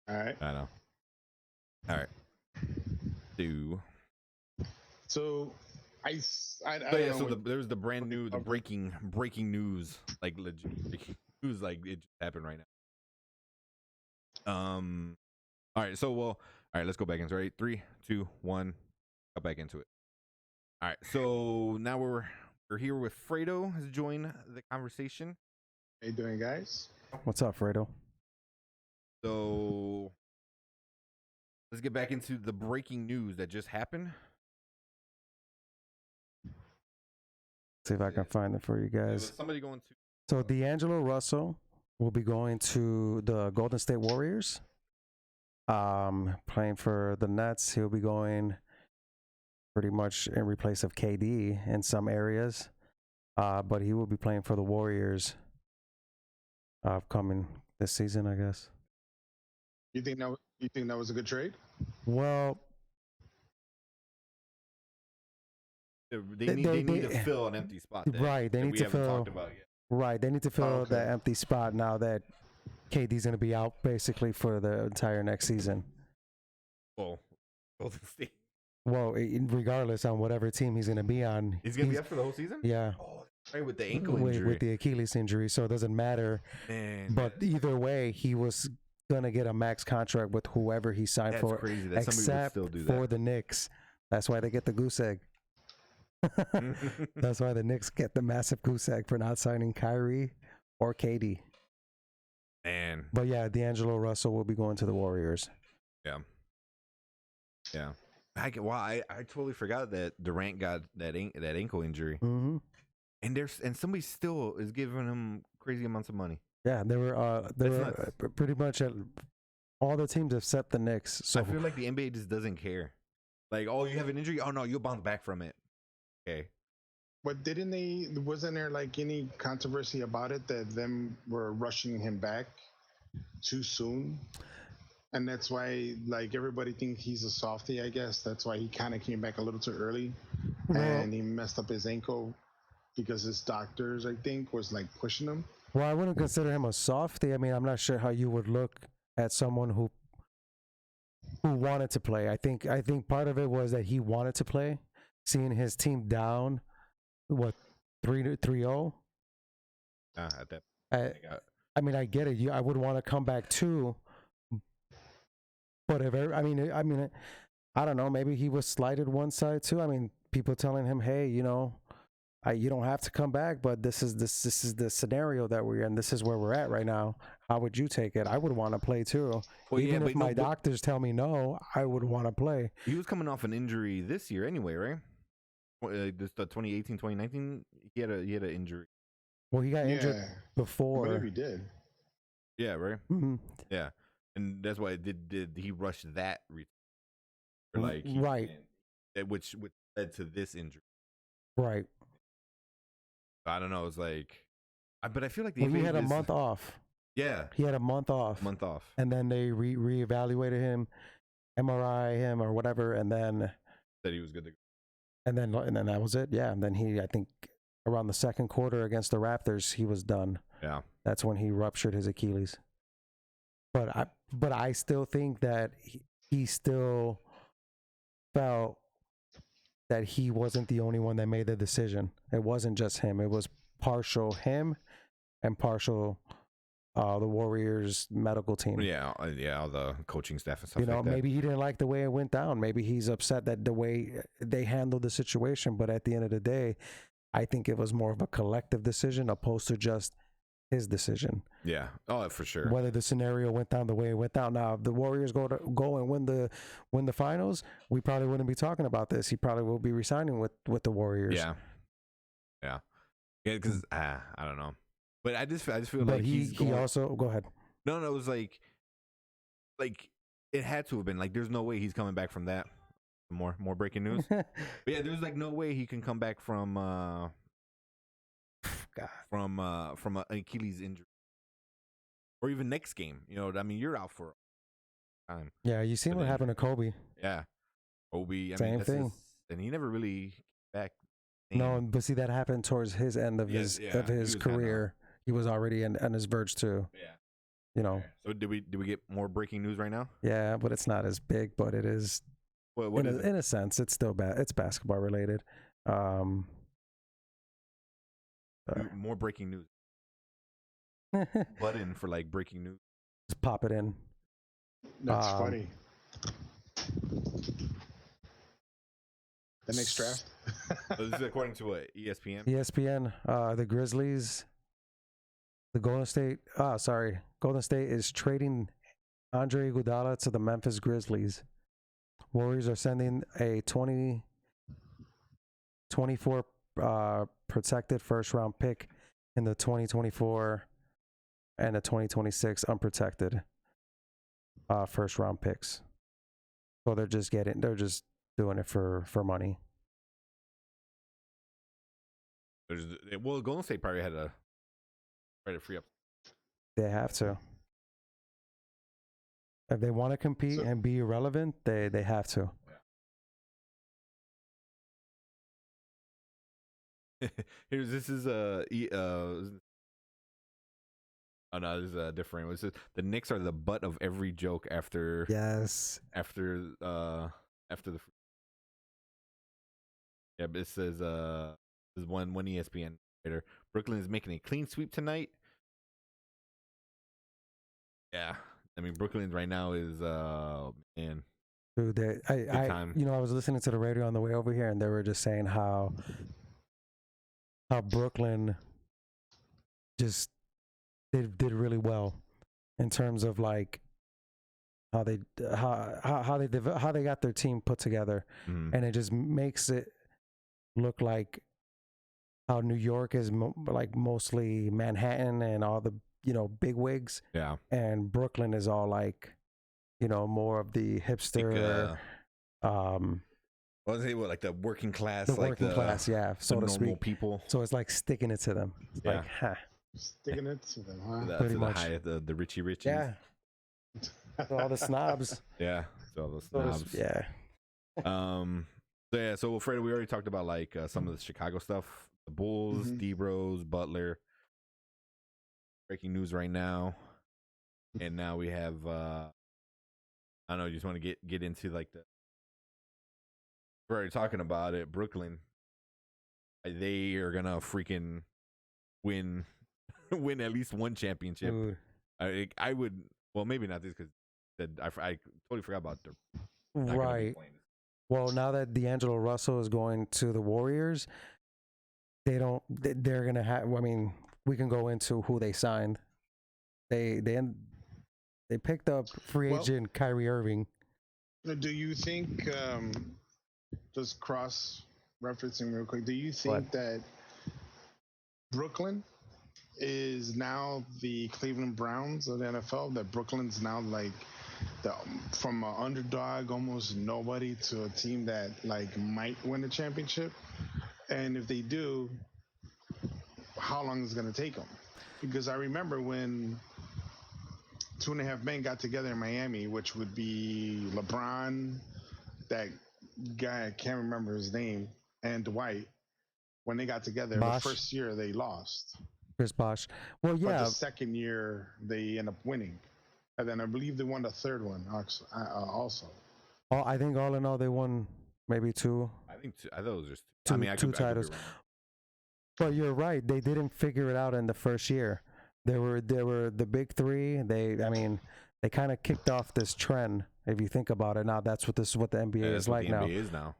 All right. I know. All right. So I yeah. So there's the brand new, the breaking news, like legit breaking news, like it just happened right now. All right. So all right. Let's go back into it. Right. 3, 2, 1. Go back into it. All right. So now we're here with Fredo has joined the conversation. How you doing, guys? What's up, Fredo? So let's get back into the breaking news that just happened. See if I can find it for you guys. Somebody going to. So D'Angelo Russell will be going to the Golden State Warriors. Playing for the Nets. He'll be going pretty much in replace of KD in some areas. But he will be playing for the Warriors coming this season, I guess. You think that was a good trade? Well, they need to fill an empty spot. Right, they need to fill. Talked about yet. Right, they need to fill that empty spot now that KD's going to be out basically for the entire next season. Well, Golden State. Well, regardless on whatever team he's going to be on, he's going to be up for the whole season. Yeah. Oh, right, with the ankle injury, with the Achilles injury, so it doesn't matter. Man, but either way, he was gonna get a max contract with whoever he signed for. Crazy that except still do that. for the Knicks. That's why they get the goose egg. That's why the Knicks get the massive goose egg for not signing Kyrie or KD. Man. But yeah, D'Angelo Russell will be going to the Warriors. Yeah. Yeah. I totally forgot that Durant got that ankle injury. Mm-hmm. And somebody still is giving him crazy amounts of money. Yeah, they were pretty much all the teams except the Knicks. So I feel like the NBA just doesn't care. Like, oh, you have an injury? Oh no, you'll bounce back from it. Okay. But wasn't there like any controversy about it that them were rushing him back too soon? And that's why like everybody thinks he's a softie, I guess. That's why he kind of came back a little too early. And he messed up his ankle because his doctors, I think, was like pushing him. Well, I wouldn't consider him a softie. I mean, I'm not sure how you would look at someone who wanted to play. I think part of it was that he wanted to play, seeing his team down, 3-0. At that. I mean, I get it. I would want to come back too, but I mean, I don't know. Maybe he was slighted one side too. I mean, people telling him, "Hey, you don't have to come back, but this is the scenario that we're in. This is where we're at right now. How would you take it?" I would want to play too. Well, even if my doctors tell me no, I would want to play. He was coming off an injury this year anyway, right? The 2018, 2019, he had an injury. Well, he got injured before. Whatever he did. Yeah, right? Mm-hmm. Yeah. And that's why did he rush that like right. Which led to this injury. Right. I don't know. It's like, but I feel like he had a month off. Yeah, he had a month off. And then they reevaluated him, MRI him or whatever, and then said he was good to go. And then that was it. Yeah. And then I think around the second quarter against the Raptors, he was done. Yeah. That's when he ruptured his Achilles. But I still think that he still felt that he wasn't the only one that made the decision. It wasn't just him. It was partial him and partial the Warriors medical team. Yeah, all the coaching staff and stuff. You know, like that. maybe he didn't like the way it went down. Maybe he's upset that the way they handled the situation. But at the end of the day, I think it was more of a collective decision opposed to just his decision. Yeah. Oh, for sure. Whether the scenario went down the way it went down. Now, if the Warriors go and win the finals, we probably wouldn't be talking about this. He probably will be resigning with the Warriors. Yeah. Yeah. Yeah. Because I don't know, but I just feel But like he also go ahead. No, it was like it had to have been like. There's no way he's coming back from that. More breaking news. But yeah, there's like no way he can come back from from an Achilles injury, or even next game. You know, I mean, you're out for time. Yeah, you seen what happened to Kobe. Yeah, Kobe. Same thing. And he never really came back. No, but see that happened towards his end of his career. He was already on his verge too. Yeah. You know. So did we get more breaking news right now? Yeah, but it's not as big, but it is. What is it? In a sense, it's still it's basketball related. More breaking news. Button for like breaking news. Just pop it in. That's funny. The next draft. So this is according to what, ESPN? ESPN, the Grizzlies, the Golden State is trading Andre Iguodala to the Memphis Grizzlies. Warriors are sending a 2024 protected first round pick in the 2024 and the 2026 unprotected first round picks. So they're just doing it for money. Golden State probably had to try to free up. They have to. If they want to compete and be relevant, they have to. Yeah. This is oh no, this is different. This is, the Knicks are the butt of every joke after the yeah. But it says this is one ESPN writer. Brooklyn is making a clean sweep tonight. Yeah. I mean, Brooklyn right now is man. Dude, I was listening to the radio on the way over here, and they were just saying how Brooklyn just did really well in terms of like how they got their team put together, and it just makes it look like how New York is like mostly Manhattan and all the big wigs. Yeah. And Brooklyn is all like, more of the hipster. What was it? Like the working class, the working class, yeah, so to normal speak. People. So it's like sticking it to them. It's like, sticking it to them, huh? Pretty much. The Richie. Yeah. So all the snobs. Yeah. So all the snobs. Yeah. So Fredo, we already talked about like some of the Chicago stuff. The Bulls, D-Rose, Butler. Breaking news right now. And now we have I don't know, you just want to get into like we're already talking about it. Brooklyn, they are gonna freaking win at least one championship. Dude. I would, well, maybe not this because I totally forgot about their right. Well, now that D'Angelo Russell is going to the Warriors, they're gonna have. I mean, we can go into who they signed. They picked up free agent Kyrie Irving. Do you think? Just cross-referencing real quick. Do you think that Brooklyn is now the Cleveland Browns of the NFL? That Brooklyn's now like from an underdog, almost nobody, to a team that like might win a championship? And if they do, how long is it going to take them? Because I remember when 2.5 Men got together in Miami, which would be LeBron, that guy, I can't remember his name, and Dwight, when they got together, Bosh. The first year they lost. Chris Bosh. Well, yeah. But the second year they end up winning. And then I believe they won the third one also. I think all in all they won maybe two. I think I thought it was just two titles. But you're right. They didn't figure it out in the first year. They were the big three. They kind of kicked off this trend. If you think about it, now that's what the NBA Yeah, is that's what like the now. NBA is now.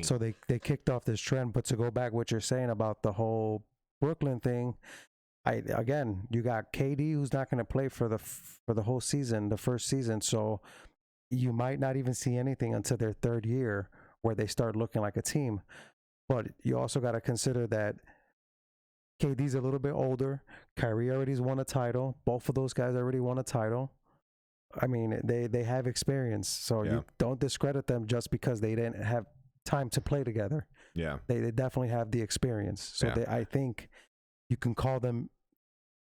So they kicked off this trend. But to go back, what you're saying about the whole Brooklyn thing, you got KD who's not going to play for the whole season, the first season. So you might not even see anything until their third year where they start looking like a team. But you also got to consider that KD's a little bit older. Kyrie already's won a title. Both of those guys already won a title. I mean, they have experience, so you don't discredit them just because they didn't have time to play together. Yeah, they definitely have the experience. So I think you can call them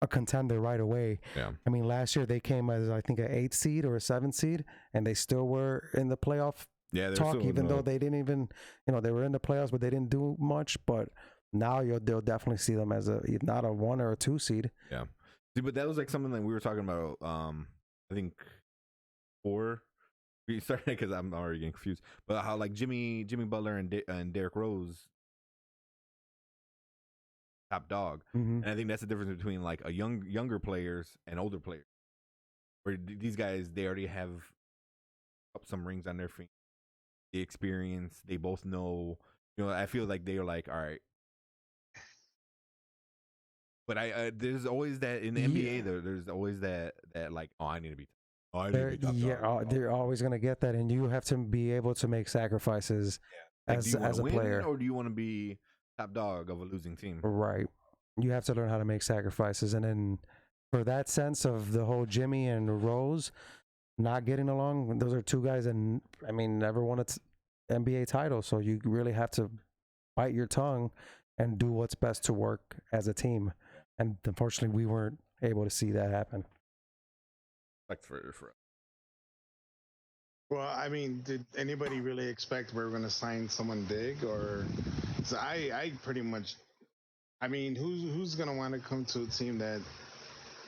a contender right away. Yeah. I mean, last year they came as I think an 8 seed or a 7 seed, and they still were in the playoff talk, even though they didn't even, they were in the playoffs, but they didn't do much. But now they'll definitely see them as not a 1 or a 2 seed. Yeah. See, but that was like something that we were talking about. I think 4. We started because I'm already getting confused. But how like Jimmy Butler and Derrick Rose top dog, and I think that's the difference between like a younger players and older players. Where these guys, they already have up some rings on their finger, the experience. They both know. I feel like they are like, all right. But there's always that in the NBA. There's always that like, oh, I need to be. Oh, I need to be top dog. They're always gonna get that, and you have to be able to make sacrifices as a player. Or do you want to be top dog of a losing team? Right. You have to learn how to make sacrifices, and then for that sense of the whole Jimmy and Rose not getting along, those are two guys that never won an NBA title. So you really have to bite your tongue and do what's best to work as a team. And unfortunately, we weren't able to see that happen. Well, I mean, did anybody really expect we were going to sign someone big? Or so I pretty much. I mean, who's going to want to come to a team that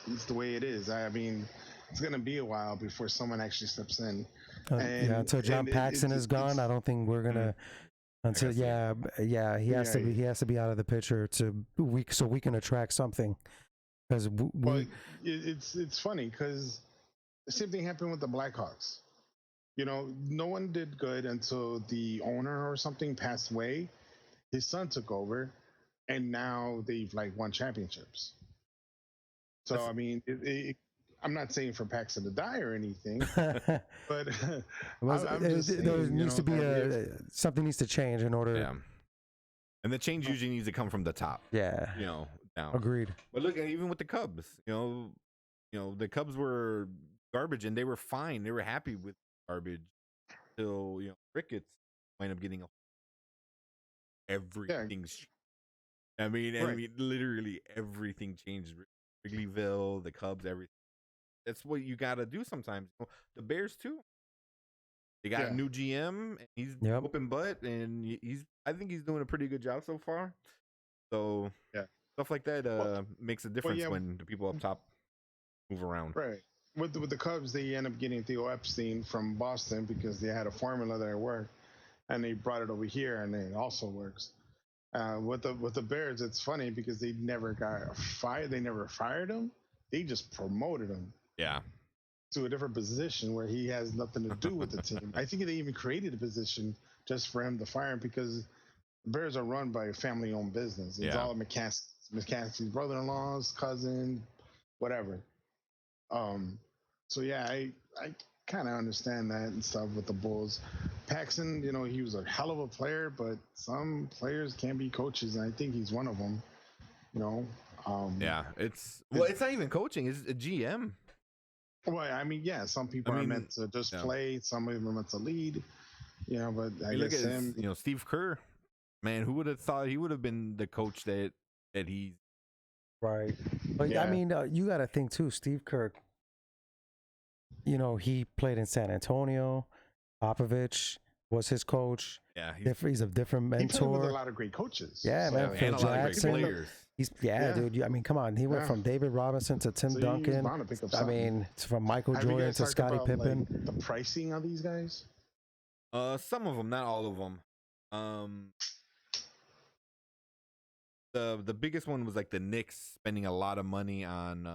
it's the way it is? I mean, it's going to be a while before someone actually steps in. Until John Paxson is gone, I don't think we're gonna. Until he has to be out of the picture so we can attract something. Because it's funny because the same thing happened with the Blackhawks. No one did good until the owner or something passed away. His son took over, and now they've like won championships. So I mean, I'm not saying for Paxton to die or anything, but there needs to be something needs to change in order. Yeah, and the change usually needs to come from the top. Yeah, down. Agreed. But look, even with the Cubs, the Cubs were garbage, and they were fine. They were happy with garbage till Ricketts wind up getting everything's. I mean, literally everything changed. Wrigleyville, the Cubs, everything. That's what you got to do sometimes. The Bears too. They got a new GM. And he's open butt, and I think he's doing a pretty good job so far. So stuff like that makes a difference when the people up top move around. Right. With the Cubs, they end up getting Theo Epstein from Boston because they had a formula that worked, and they brought it over here, and it also works. With the Bears, it's funny because they never got fired. They never fired him. They just promoted him. Yeah. To a different position where he has nothing to do with the team. I think they even created a position just for him to fire him because the Bears are run by a family-owned business. It's all McCaskey's brother-in-law's cousin, whatever. So I kind of understand that and stuff with the Bulls. Paxson, he was a hell of a player, but some players can be coaches, and I think he's one of them. It's not even coaching; it's a GM. Well, I mean, some people are meant to just play. Some of them are meant to lead. But I guess him. Steve Kerr, man, who would have thought he would have been the coach that he's. Right. But I mean, you got to think too, Steve Kerr. He played in San Antonio. Popovich was his coach. Yeah, he's a different mentor. He played with a lot of great coaches. Yeah, man. And Phil a lot of great players. Dude. I mean, come on. He went from David Robinson to Tim Duncan. From Michael Jordan to Scottie Pippen. Like, the pricing of these guys? Some of them, not all of them. the biggest one was like the Knicks spending a lot of money on.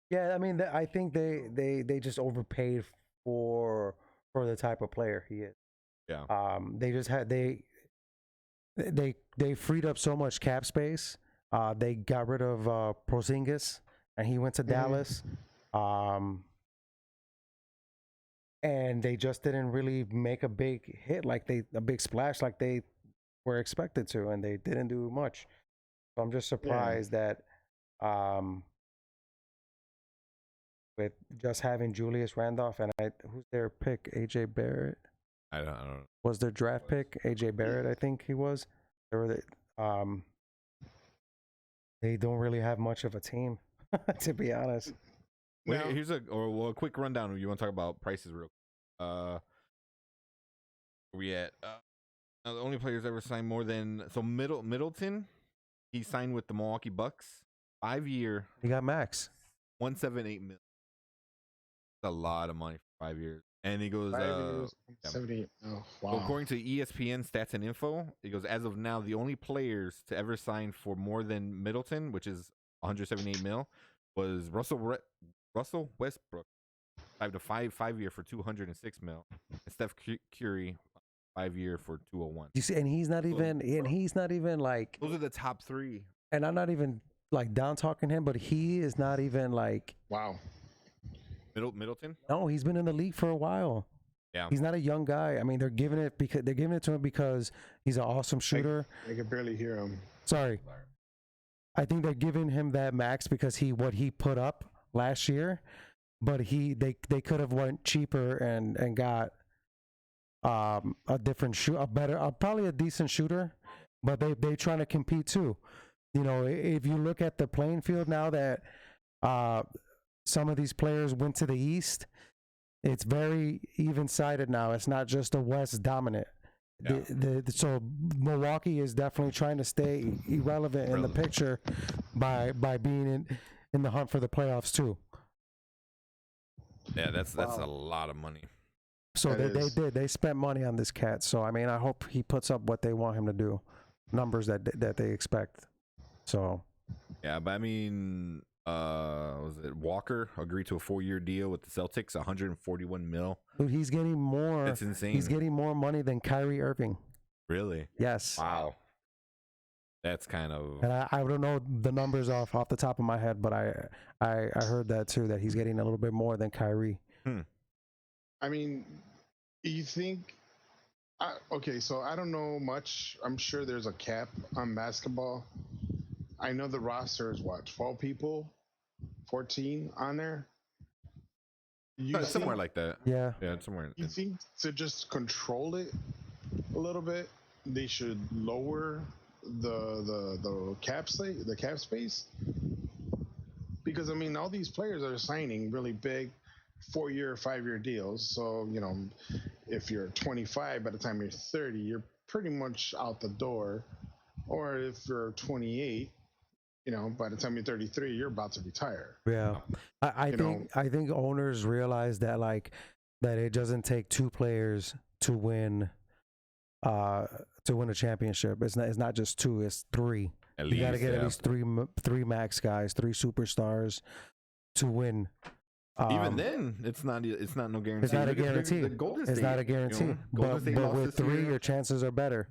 Yeah, I mean, I think they just overpaid for the type of player he is. Yeah. They just had they freed up so much cap space. They got rid of Porzingis, and he went to Dallas. And they just didn't really make a big hit a big splash like they were expected to, and they didn't do much. So I'm just surprised that with just having Julius Randolph and who's their pick, AJ Barrett. I don't know. Was their draft pick AJ Barrett? I think he was. They don't really have much of a team, to be honest. Wait, here's a quick rundown. You want to talk about prices real quick? Where we at? The only players ever signed more than Middleton. He signed with the Milwaukee Bucks, 5-year. He got max $178 million. That's a lot of money for 5 years. And he goes 78. Oh, wow. So according to ESPN Stats and Info, he goes, as of now, the only players to ever sign for more than Middleton, which is 178 mil, was Russell Westbrook, 5-year for 206 mil, and Steph Curry, 5-year for 201. You see, and he's not even like. Those are the top three. And I'm not even like down talking him, but he is not even like. Wow. Middleton? No, he's been in the league for a while. Yeah. He's not a young guy. I mean, they're giving it to him because he's an awesome shooter. I can barely hear him. Sorry. I think they're giving him that max because what he put up last year, but they could have went cheaper and got a different probably a decent shooter, but they trying to compete too. You know, if you look at the playing field now that some of these players went to the East, it's very even-sided now. It's not just a West dominant. Yeah. So Milwaukee is definitely trying to stay irrelevant in the picture by being in the hunt for the playoffs too. Yeah, that's a lot of money. So they spent money on this cat. So I mean, I hope he puts up what they want him to do, numbers that they expect. So yeah, but I mean, was it Walker agreed to a 4-year deal with the Celtics, 141 mil. Dude, he's getting more. That's insane. He's getting more money than Kyrie Irving. Really? Yes. Wow. That's kind of. And I don't know the numbers off the top of my head, but I heard that too, that he's getting a little bit more than Kyrie. I mean, you think? Okay, so I don't know much. I'm sure there's a cap on basketball. I know the roster is 12 people, 14 on there. Somewhere like that. Yeah. Yeah, somewhere. You think to just control it a little bit, they should lower the cap space? Because I mean, all these players are signing really big 4-year, 5-year deals. So, you know, if you're 25 by the time you're 30, you're pretty much out the door. Or if you're 28, you know, by the time you're 33, you're about to retire. Yeah. I think owners realize that that it doesn't take 2 players to win a championship. It's not just 2, it's 3. You got to get at least 3 max guys, 3 superstars to win. Even then, it's not no guarantee. It's not a guarantee. It's not a guarantee. You know, but with 3, your chances are better.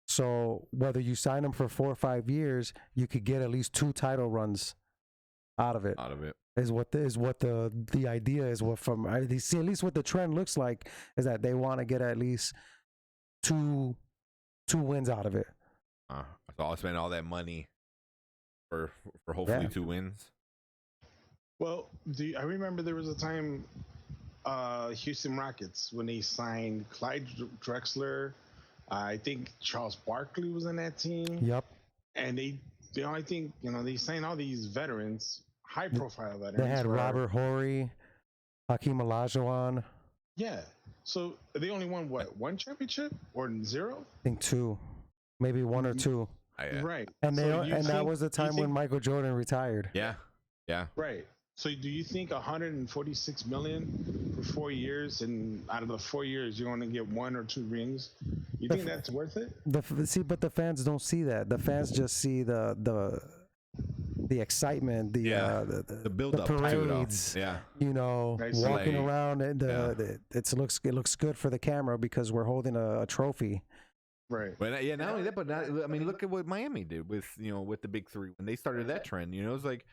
So whether you sign them for 4 or 5 years, you could get at least 2 title runs out of it. Is what the idea is. What they see, at least what the trend looks like is that they want to get at least 2 wins out of it. So I'll spend all that money for hopefully 2 wins. Well, I remember there was a time, Houston Rockets, when they signed Clyde Drexler. I think Charles Barkley was in that team. Yep. And I think they signed all these veterans, high-profile veterans. They had Robert Horry, Hakeem Olajuwon. Yeah. So they only won 1 championship or 0? I think 2, maybe 1 or 2. Right. And that was the time when Michael Jordan retired. Yeah. Right. So do you think $146 million for 4 years, and out of the 4 years, you only get 1 or 2 rings. You think that's worth it? See, but the fans don't see that. The fans just see the excitement, the build the up to it all. parades. Yeah. You know, walking Like, around. It looks good for the camera because we're holding a trophy. Right. But yeah, not only that, but not, I mean, look at what Miami did with with the big three when they started that trend. You know, it's like,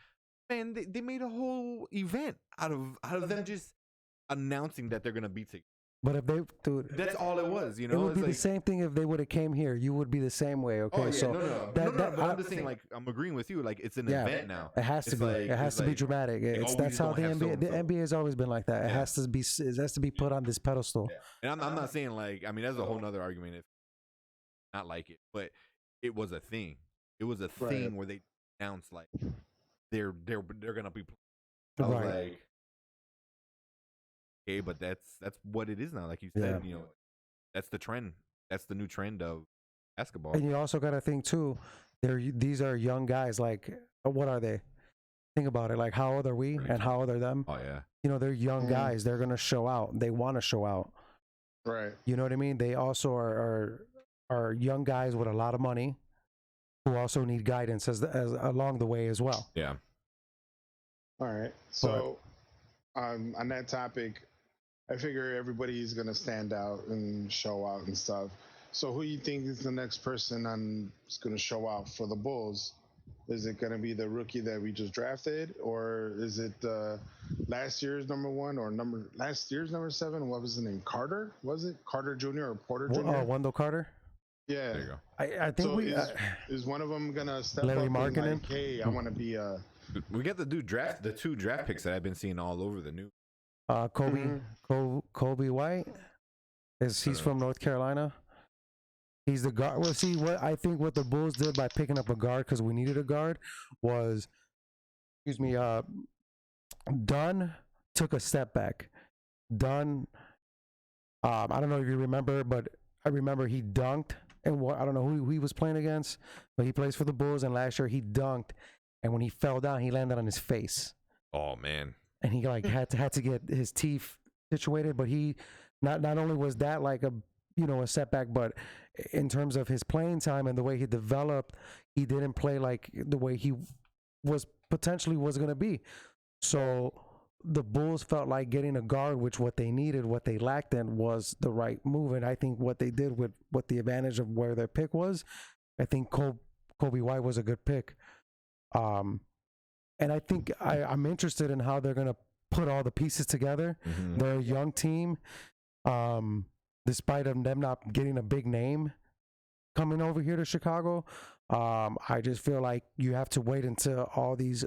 man, they made a whole event out of them just announcing that they're gonna beat together. But if they, dude, That's all it was. You know, it would it's be like, the same thing if they would have came here. You would be the same way. Okay, oh, yeah, so no. But I'm just saying, like, I'm agreeing with you. Like, it's an event now. It has to It's be. like- It has it's to be like, dramatic. oh, we That's just how don't the have NBA. The so-and-so. NBA has always been like that. It Yeah. has to be. It has to be put on this pedestal. And I'm not saying, like, I mean, that's a whole nother argument if not like it, but it was a thing. It was a thing where they announced like they're gonna be. I was like, okay, but that's what it is now. Like you said, you know, that's the trend. That's the new trend of basketball. And you also got to think too. These are young guys. Like, what are they? Think about it. Like, how old are we and how old are them? Oh yeah. You know, they're young guys. They're gonna show out. They want to show out. Right. You know what I mean? They also are young guys with a lot of money who also need guidance as along the way as well. Yeah. All right. So, on that topic, I figure everybody's gonna stand out and show out and stuff. So, who you think is the next person is gonna show out for the Bulls? Is it gonna be the rookie that we just drafted, or is it last year's number 1 or last year's number 7? What was the name? Carter? Was it Carter Jr. or Porter Jr.? Oh, Wendell Carter. Yeah. There you go. I think so is one of them gonna step Larry up and Markkinen? like, hey, I want to be a We got the 2 draft picks that I've been seeing all over the news. Kobe White? He's from North Carolina? He's the guard. Well, see, what I think what the Bulls did by picking up a guard because we needed a guard was, Dunn took a step back. Dunn, I don't know if you remember, but I remember he dunked, and I don't know who he was playing against, but he plays for the Bulls, and last year he dunked, and when he fell down, he landed on his face. Oh man. And he like had to get his teeth situated, but he not only was that like a setback, but in terms of his playing time and the way he developed, he didn't play like the way he was going to be. So the Bulls felt like getting a guard, which what they needed, what they lacked in, was the right move. And I think what they did with the advantage of where their pick was, I think Kobe White was a good pick. And I think I'm interested in how they're going to put all the pieces together. Mm-hmm. They're a young team. Despite them not getting a big name coming over here to Chicago, I just feel like you have to wait until all these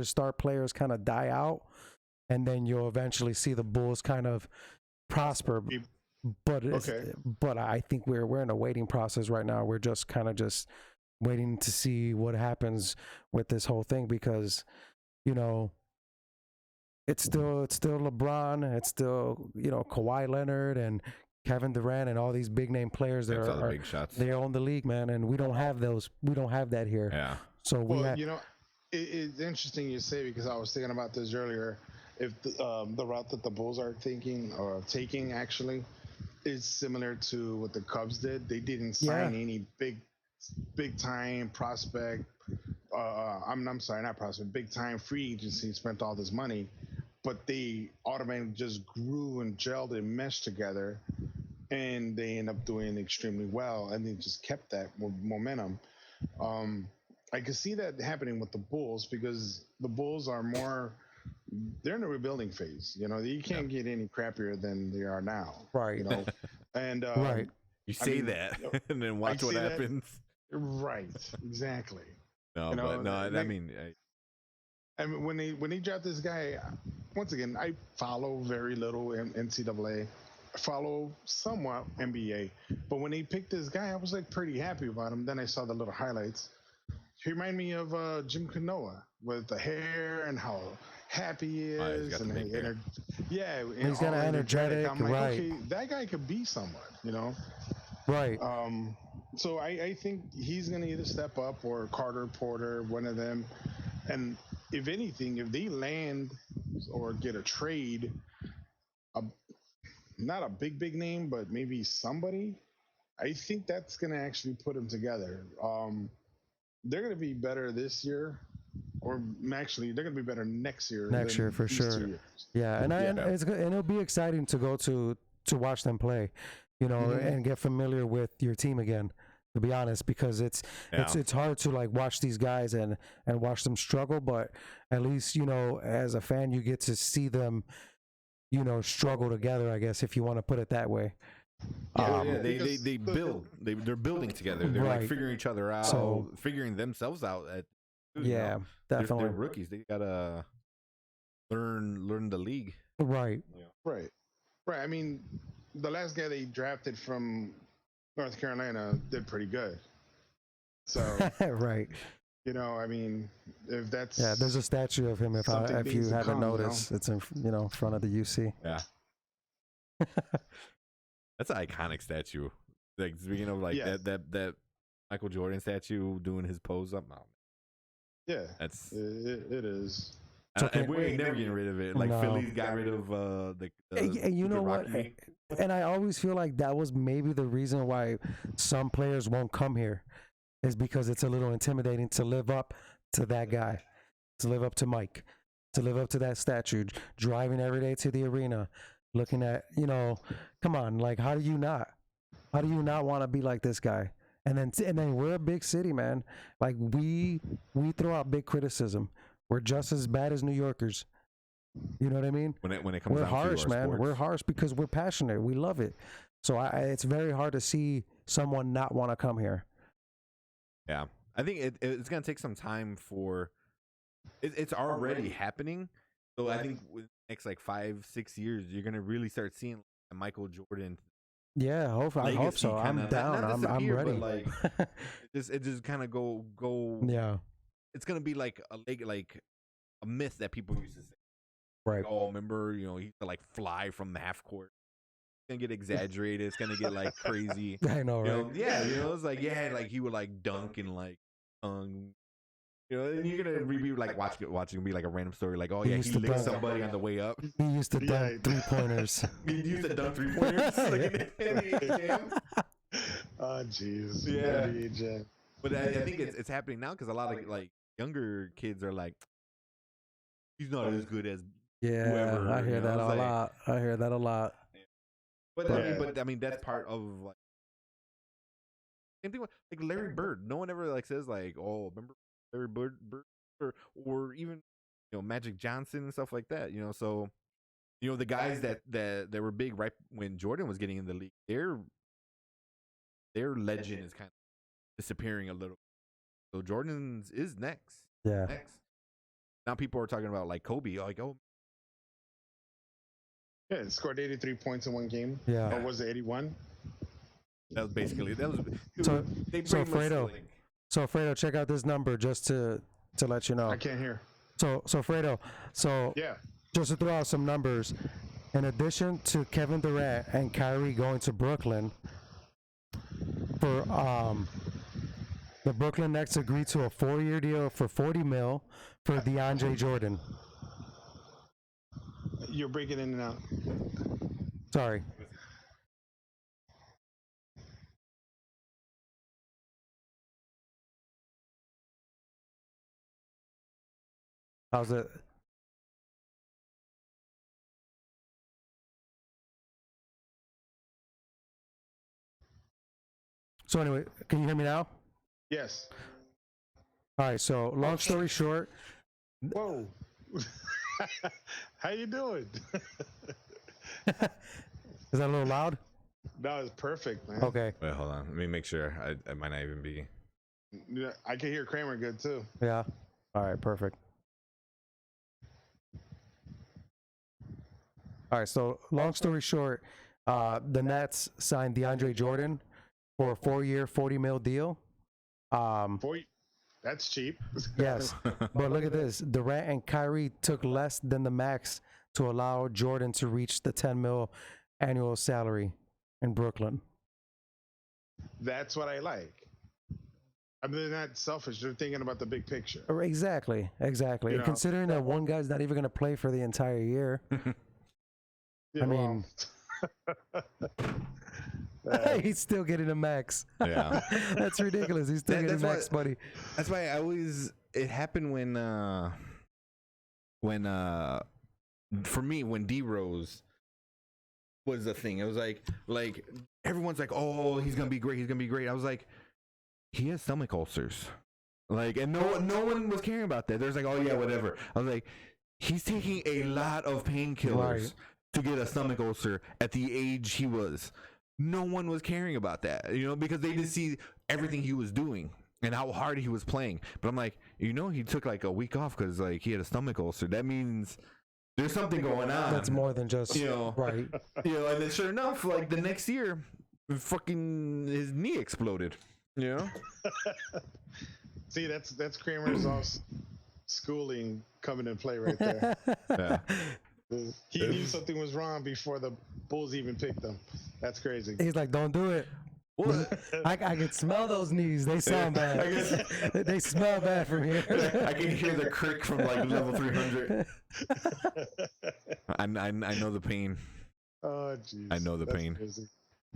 star players kind of die out, and then you'll eventually see the Bulls kind of prosper. But I think we're in a waiting process right now. We're just kind of waiting to see what happens with this whole thing because, you know, it's still LeBron, it's still, you know, Kawhi Leonard and Kevin Durant and all these big name players that are big shots. They own the league, man, and we don't have those. We don't have that here. Yeah. So you know, it's interesting you say because I was thinking about this earlier. If the route that the Bulls are thinking or taking actually is similar to what the Cubs did, they didn't sign any big time prospect. I'm sorry, not prospect. Big time free agency spent all this money, but they automatically just grew and gelled and meshed together, and they end up doing extremely well, and they just kept that momentum. I could see that happening with the Bulls because the Bulls are they're in a rebuilding phase. You know, you can't get any crappier than they are now. Right. You know, and right. You say that, and then watch what happens. Right. Exactly. No, you know, but no, I mean, when they draft this guy, once again, I follow very little NCAA. I follow somewhat NBA, but when they picked this guy, I was like pretty happy about him. Then I saw the little highlights. He reminded me of Jim Canoa with the hair and how happy he is, and he's got an energetic. I'm like, right. okay, that guy could be someone, you know. Right. So I think he's going to either step up or Carter, Porter, one of them. And if anything, if they land or get a trade not a big name, but maybe somebody. I think that's going to actually put them together. They're going to be better this year, or actually, they're going to be better next year. Next year than for these sure. 2 years. Yeah, and it's good, and it'll be exciting to go to watch them play, you know, and get familiar with your team again. To be honest, because it's hard to like watch these guys and watch them struggle, but at least, you know, as a fan, you get to see them, you know, struggle together, I guess, if you want to put it that way. They build. They're building together. They're like figuring each other out, figuring themselves out. Definitely. They're rookies. They gotta learn the league. Right. Right. I mean, the last guy they drafted from North Carolina did pretty good. So right. You know, I mean, if that's there's a statue of him. If you haven't noticed, it's in front of the UC. Yeah. That's an iconic statue. Like speaking of like that Michael Jordan statue doing his pose up. Oh, yeah, that's it is. And we ain't never getting rid of it. Like Phillies got rid of the and you know what? Rocky. And I always feel like that was maybe the reason why some players won't come here, is because it's a little intimidating to live up to that guy, to live up to Mike, to live up to that statue, driving every day to the arena, looking at, you know, come on, like how do you not want to be like this guy? And then we're a big city, man. Like we throw out big criticism. We're just as bad as New Yorkers. You know what I mean? When it comes we're down harsh, to man. sports. We're harsh because we're passionate. We love it. So it's very hard to see someone not want to come here. Yeah, I think it's gonna take some time for. It's already happening. So I think with the next like 5-6 years, you're gonna really start seeing like Michael Jordan. Yeah, I hope so. I'm down. I'm ready. But like, it just kind of go. Yeah, it's gonna be like a myth that people used to say. Right. Like, oh, remember, you know, he used to like fly from the half court. It's gonna get exaggerated. It's gonna get like crazy. I know, right? It's like like he would like dunk and like you know, and you're gonna be like watching be like a random story, like, oh yeah, he licked somebody on the way up. He used to dunk 3-pointers. He used to dunk 3-pointers like in the NBA jam. Oh jeez. Yeah. NBA jam. But I think it's happening now because a lot of like younger kids are like, he's not as good as whoever. I hear that a lot. I hear that a lot. But I mean that's part of like same thing with like Larry Bird. No one ever like says like, oh, remember Larry Bird or even, you know, Magic Johnson and stuff like that. You know, so you know the guys that were big right when Jordan was getting in the league, their legend is kind of disappearing a little. So Jordan's is next. Yeah. Next. Now people are talking about like Kobe, like, oh. Yeah, he scored 83 points in one game. Yeah. Or was it 81? That was basically so Fredo, check out this number just to let you know. I can't hear. So Fredo, yeah, just to throw out some numbers, in addition to Kevin Durant and Kyrie going to Brooklyn, for the Brooklyn Nets agreed to a 4-year deal for $40 million for DeAndre Jordan. You're breaking in and out. Sorry. How's it? So anyway, can you hear me now? Yes. All right. So long story short. Whoa. How you doing? Is that a little loud? That was perfect, man. Okay. Wait, hold on. Let me make sure. I might not even be. Yeah, I can hear Kramer good too. Yeah. All right. Perfect. All right. So long story short, the Nets signed DeAndre Jordan for a 4-year, $40 million deal. That's cheap. Yes, but look at this. Durant and Kyrie took less than the max to allow Jordan to reach the $10 million annual salary in Brooklyn. That's what I like. I mean, they're not selfish. They're thinking about the big picture. Exactly. And considering that one guy's not even going to play for the entire year. Yeah, I mean, He's still getting a max. Yeah. That's ridiculous. He's still getting max money. That's why I always. It happened when for me when D Rose was the thing. It was like everyone's like, oh, he's gonna be great. He's gonna be great. I was like, he has stomach ulcers. Like, and no one was caring about that. There's like, oh yeah, whatever. I was like, he's taking a lot of painkillers to get a stomach ulcer at the age he was. No one was caring about that, because they didn't see everything he was doing and how hard he was playing. But I'm like, he took like a week off because like he had a stomach ulcer. That means there's something going on. That's more than just right. And then sure enough, like the next year, fucking his knee exploded. See, that's Kramer's schooling coming in play right there. Yeah. He knew something was wrong before the Bulls even picked him. That's crazy. He's like, don't do it. What? I can smell those knees. They sound bad. They smell bad from here. I can hear the crick from like level 300. I know the pain. Oh, jeez. I know the pain. Crazy.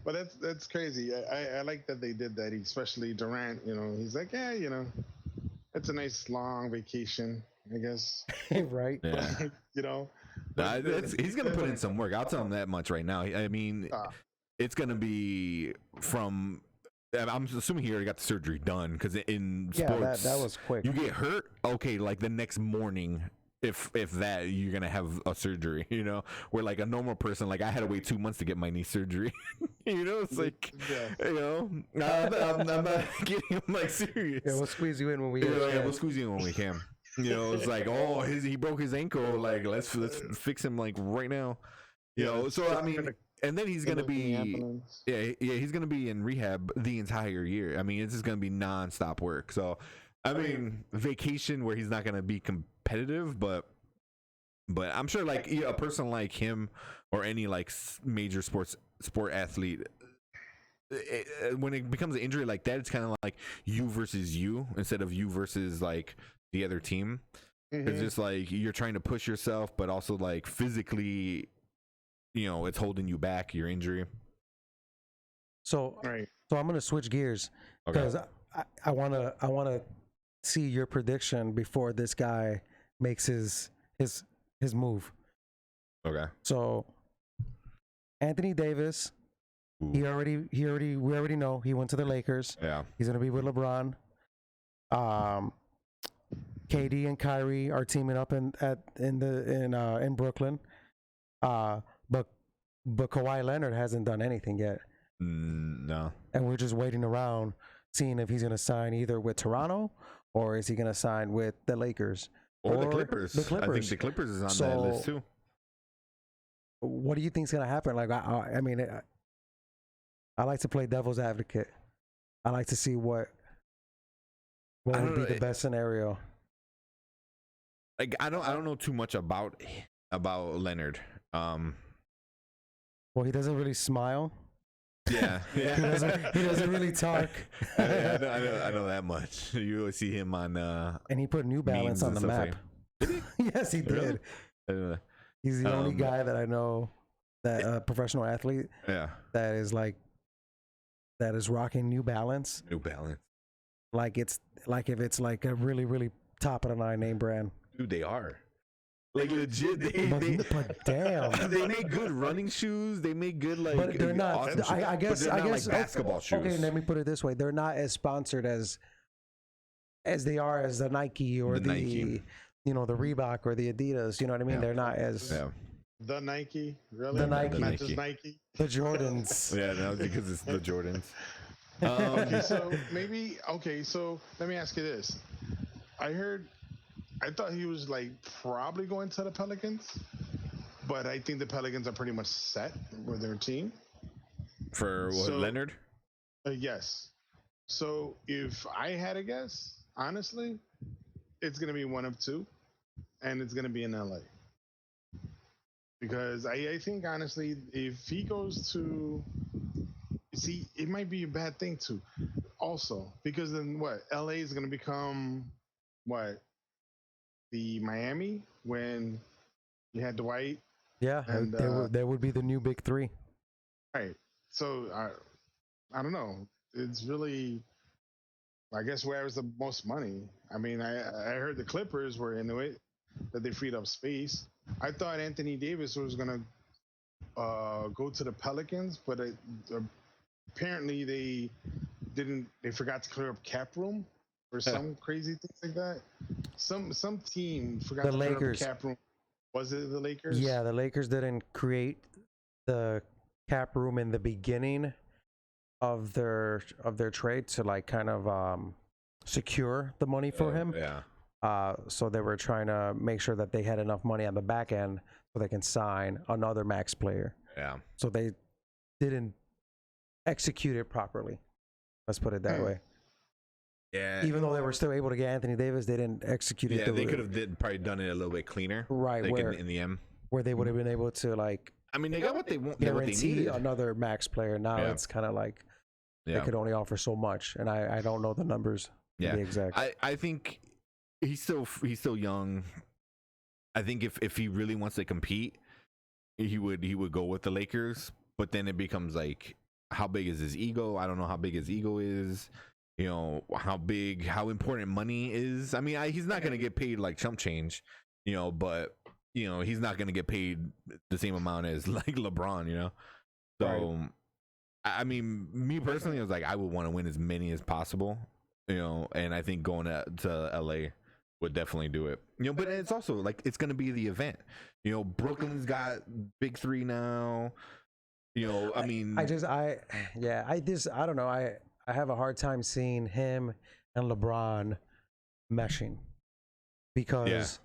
But that's crazy. I like that they did that, especially Durant. He's like, yeah, it's a nice long vacation, I guess. Right. Yeah. He's gonna put in some work. I'll tell him that much right now. I mean, it's gonna be from. I'm assuming he already got the surgery done because in sports, that was quick. You get hurt, okay, like the next morning. If that, you're gonna have a surgery, where like a normal person, like I had to wait 2 months to get my knee surgery. It's like, I'm not kidding. I'm like serious. Yeah, we'll squeeze you in when we. We'll squeeze you in when we can. It's like, oh, he broke his ankle. Like let's fix him like right now. So I mean, and then he's gonna be, he's gonna be in rehab the entire year. I mean, it's just gonna be nonstop work. So. I mean, vacation where he's not going to be competitive, but I'm sure like a person like him or any like major sport athlete, when it becomes an injury like that, it's kind of like you versus you instead of you versus like the other team. Mm-hmm. It's just like you're trying to push yourself, but also like physically, it's holding you back, your injury. So I'm going to switch gears because I want to see your prediction before this guy makes his move. Okay. So Anthony Davis, we already know he went to the Lakers. Yeah. He's gonna be with LeBron. KD and Kyrie are teaming up in Brooklyn. But Kawhi Leonard hasn't done anything yet. No. And we're just waiting around, seeing if he's gonna sign either with Toronto. Or is he going to sign with the Lakers? Or the Clippers? I think the Clippers is on that list too. What do you think is going to happen? Like, I mean, I like to play devil's advocate. I like to see what would be the best scenario. Like, I don't know too much about Leonard. Well, he doesn't really smile. Yeah. He doesn't really talk. I know that much. You always see him on and he put New Balance on the map. Yes, he did. Really? He's the only guy that I know that professional athlete that is rocking New Balance. New Balance. Like if it's like a really, really top of the line name brand. Dude, they are. Like legit, but damn, they make good running shoes. They make good but they're not. I guess like basketball shoes. Okay, let me put it this way: they're not as sponsored as they are as the Nike or the Nike. The Reebok or the Adidas. You know what I mean? They're not as the Nike, really. The Nike, not just Nike. The Jordans. Yeah, no, because it's the Jordans. So let me ask you this: I thought he was like probably going to the Pelicans, but I think the Pelicans are pretty much set with their team. For what, Leonard? Yes. So if I had a guess, honestly, it's going to be one of two, and it's going to be in LA. Because I think, honestly, if he goes to... See, it might be a bad thing, too. Also, because then what? LA is going to become, what? The Miami when you had Dwight. Yeah, and, there would be the new big three. Right. So I don't know. It's really, I guess, where was the most money. I mean, I heard the Clippers were into it, that they freed up space. I thought Anthony Davis was gonna go to the Pelicans, but apparently they didn't. They forgot to clear up cap room or some crazy things like that. Some team forgot The to clear up Lakers. cap room. Was it the Lakers? Yeah, the Lakers didn't create the cap room in the beginning of their trade to like kind of secure the money for him. Yeah. So they were trying to make sure that they had enough money on the back end so they can sign another max player. Yeah. So they didn't execute it properly. Let's put it that way. Yeah. Even though they were still able to get Anthony Davis, they didn't execute it. Yeah, they could have probably done it a little bit cleaner. Right, like where in the end. where they would have been able to like I mean, they got what they want. What they guarantee needed. another max player. Now Yeah. it's kind of like they Yeah. could only offer so much, and I don't know the numbers. To Yeah. be exact. I think he's still young. I think if he really wants to compete, he would go with the Lakers. But then it becomes like, how big is his ego? I don't know how big his ego is. You know, how important money is. I mean, he's not gonna get paid like chump change, you know, but you know, he's not gonna get paid the same amount as like LeBron, you know. So, Right. I mean, me personally, I was like, I would want to win as many as possible, you know, and I think going to LA would definitely do it, you know. But it's also like it's gonna be the event, you know. Brooklyn's got big three now, you know. I mean, I don't know. I have a hard time seeing him and LeBron meshing because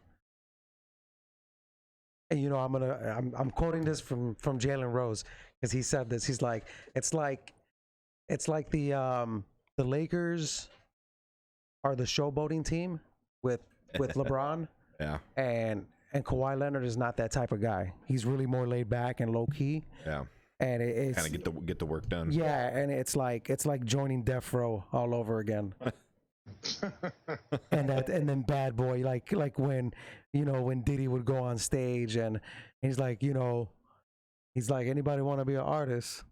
and you know I'm quoting this from Jalen Rose because he said this. He's like it's like the Lakers are the showboating team with LeBron. yeah, and Kawhi Leonard is not that type of guy. He's really more laid back and low key. yeah, And it's kind of get the work done. yeah, and it's like joining Death Row all over again. and then Bad Boy, like when when Diddy would go on stage and he's like anybody want to be an artist?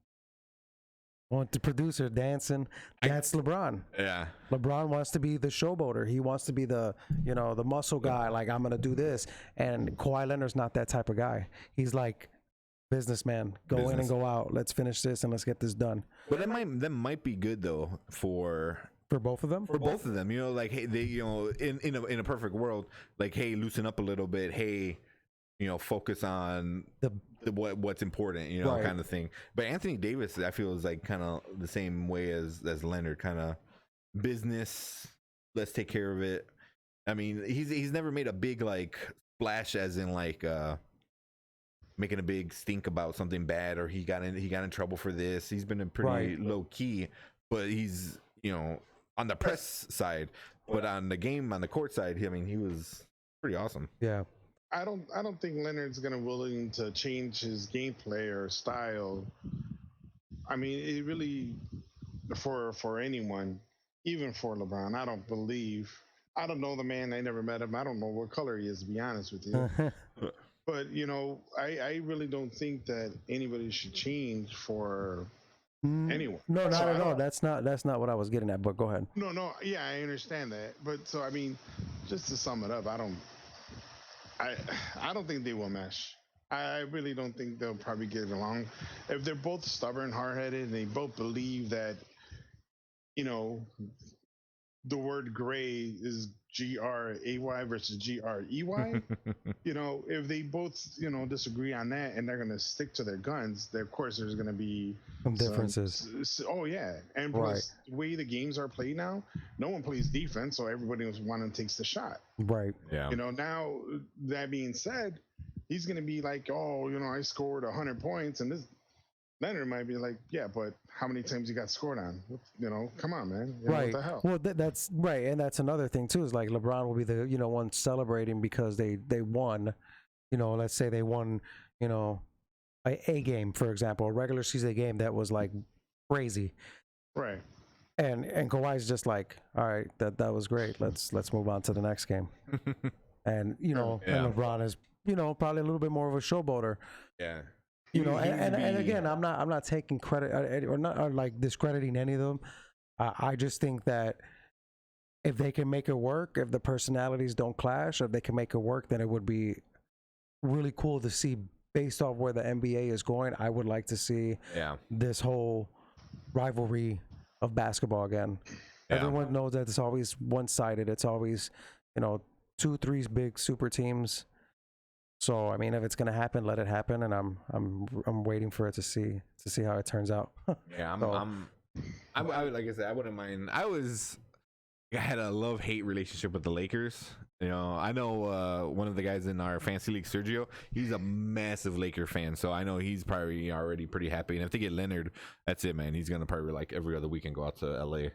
Want the producer dancing? That's LeBron. Yeah, LeBron wants to be the showboater. He wants to be the the muscle guy. Like I'm gonna do this. And Kawhi Leonard's not that type of guy. He's like businessman. Go in and go out. Let's finish this and let's get this done. but that might be good though for both of them. for both of them, you know, like, hey, they, you know, in a perfect world, like, hey, loosen up a little bit, hey, you know, focus on the what's important, you know, Right. kind of thing. But Anthony Davis, I feel, is like kind of the same way as Leonard, kind of business. Let's take care of it. I mean, he's never made a big like splash, as in like making a big stink about something bad, or he got in trouble for this. He's been a pretty Right. low key, but he's, you know, on the press side, but on the court side, I mean, he was pretty awesome. Yeah. I don't think Leonard's gonna willing to change his gameplay or style. I mean, it really for anyone, even for LeBron. I don't know the man. I never met him. I don't know what color he is, to be honest with you. But you know, I really don't think that anybody should change for anyone. No, not So at all. That's not what I was getting at. But go ahead. No, yeah, I understand that. But so I mean, just to sum it up, I don't think they will mesh. I really don't think they'll probably get along. If they're both stubborn, hard-headed, and they both believe that, you know, the word gray is GRAY versus GREY. You know, if they both, you know, disagree on that and they're going to stick to their guns, of course there's going to be Some differences. Oh yeah, and plus the way the games are played now, no one plays defense, so everybody was wanting takes the shot. Right. Yeah. You know, now that being said, he's going to be like, oh, you know, I scored 100 points, and this Leonard might be like, yeah, but how many times you got scored on? You know, come on, man. You know, Right. what the hell? Well, that's right, and that's another thing too. Is like LeBron will be the one celebrating because they won. You know, let's say they won. You know, a game, for example, a regular season game that was like crazy. Right. And Kawhi's just like, all right, that was great. Let's move on to the next game. And Yeah. and LeBron is probably a little bit more of a showboater. Yeah. You know, He's and again, I'm not taking credit or not or like discrediting any of them. I just think that if they can make it work, if the personalities don't clash, if they can make it work, then it would be really cool to see based off where the NBA is going. I would like to see this whole rivalry of basketball again. Yeah. Everyone knows that it's always one-sided. It's always, you know, 2-3 big super teams. So I mean, if it's gonna happen, let it happen, and I'm waiting for it to see how it turns out. Yeah, So- I like I said, I wouldn't mind. I had a love-hate relationship with the Lakers. You know, I know one of the guys in our fantasy league, Sergio. He's a massive Laker fan, so I know he's probably already pretty happy. And if they get Leonard, that's it, man. He's gonna probably like every other weekend go out to LA.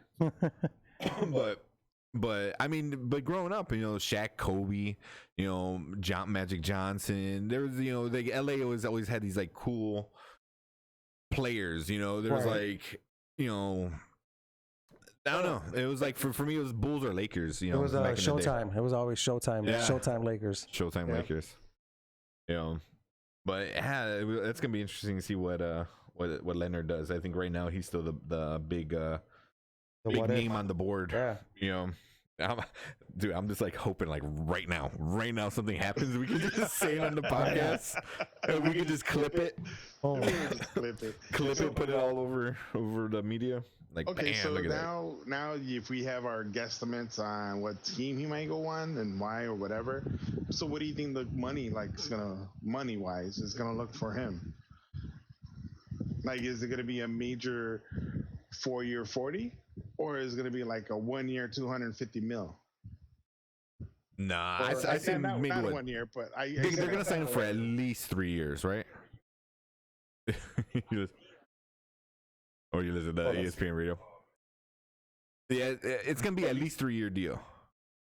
But I mean, but growing up, you know, Shaq, Kobe, you know, Magic Johnson. There was, you know, LA always had these like cool players. You know, there was like, you know. I don't know. It was like for me, it was Bulls or Lakers. You know, it was Showtime. It was always Showtime. Yeah. Showtime Lakers. Showtime Lakers. You know, but yeah, it's gonna be interesting to see what Leonard does. I think right now he's still the big big name on the board. Yeah. You know. I'm just like hoping like right now something happens. We can just say it on the podcast. And we can just clip it. Oh, Clip it. Put it all over the media. Like, Okay, bam, so look at that. now if we have our guesstimates on what team he might go on and why or whatever, so what do you think the money money wise is gonna look for him? Like, is it gonna be a major 4-year 40, or is it gonna be like a 1 year 250 mil? Nah, Or, I say not, maybe not what, 1 year, but they're gonna sign him for at least 3 years, right? Or you listen to ESPN radio. Yeah, it's gonna be at least 3-year deal.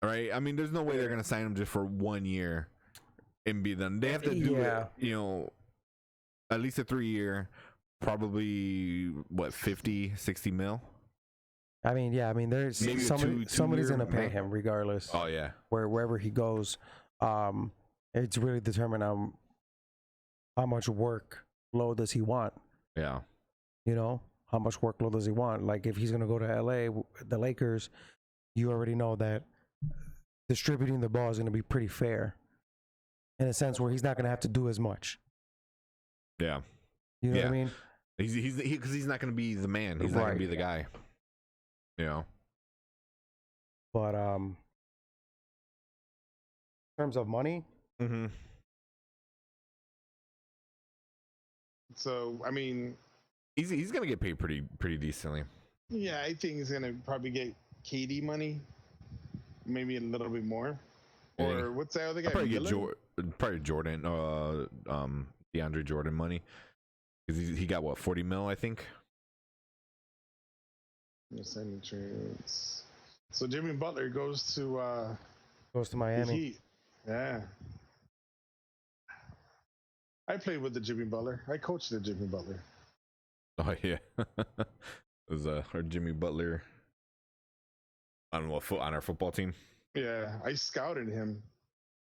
All right. I mean, there's no way they're gonna sign him just for 1 year and be done. They have to do it, you know, at least a 3-year, probably what 50, 60 mil. I mean, yeah. I mean, there's Maybe somebody's two-year, gonna pay right? him regardless. Oh yeah. Wherever he goes, it's really determined on how much workload does he want. Yeah. You know, how much workload does he want? Like, if he's gonna go to LA, the Lakers, you already know that distributing the ball is gonna be pretty fair, in a sense where he's not gonna have to do as much. Yeah. You know what I mean? Because he's not gonna be the man. He's not gonna be the guy. You know. But in terms of money, Mm-hmm. So I mean, He's gonna get paid pretty decently. yeah, I think he's gonna probably get KD money, maybe a little bit more. Yeah. Or what's that other guy? Probably get Miller? Jordan, DeAndre Jordan money, because he got what 40 mil, I think. Signing trades. So Jimmy Butler goes to the Miami. Heat. Yeah. I played with the Jimmy Butler. I coached the Jimmy Butler. Oh yeah, it was our Jimmy Butler on our football team. Yeah, I scouted him.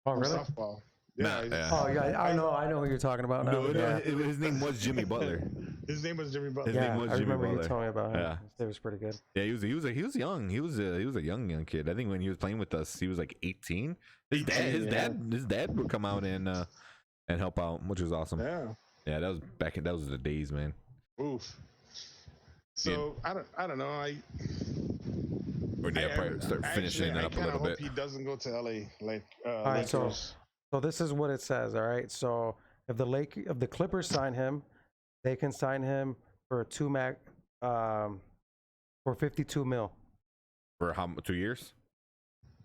Oh, for really? softball. Nah, Yeah. yeah. Oh, yeah. I know who you're talking about now. Yeah. His name was Jimmy Butler. His name was Jimmy Butler. His Yeah, name was I Jimmy remember you Butler. telling me about him. Yeah. It was pretty good. Yeah, he was young. He was a young kid. I think when he was playing with us, he was like 18. His dad would come out and help out, which was awesome. Yeah. Yeah, that was the days, man. Oof. So I don't know. Or yeah, probably start finishing it up a I little hope bit. he doesn't go to LA like All right, so Lakers. this is what it says. All right, so if the Clippers sign him, they can sign him for for 52 mil. For how 2 years?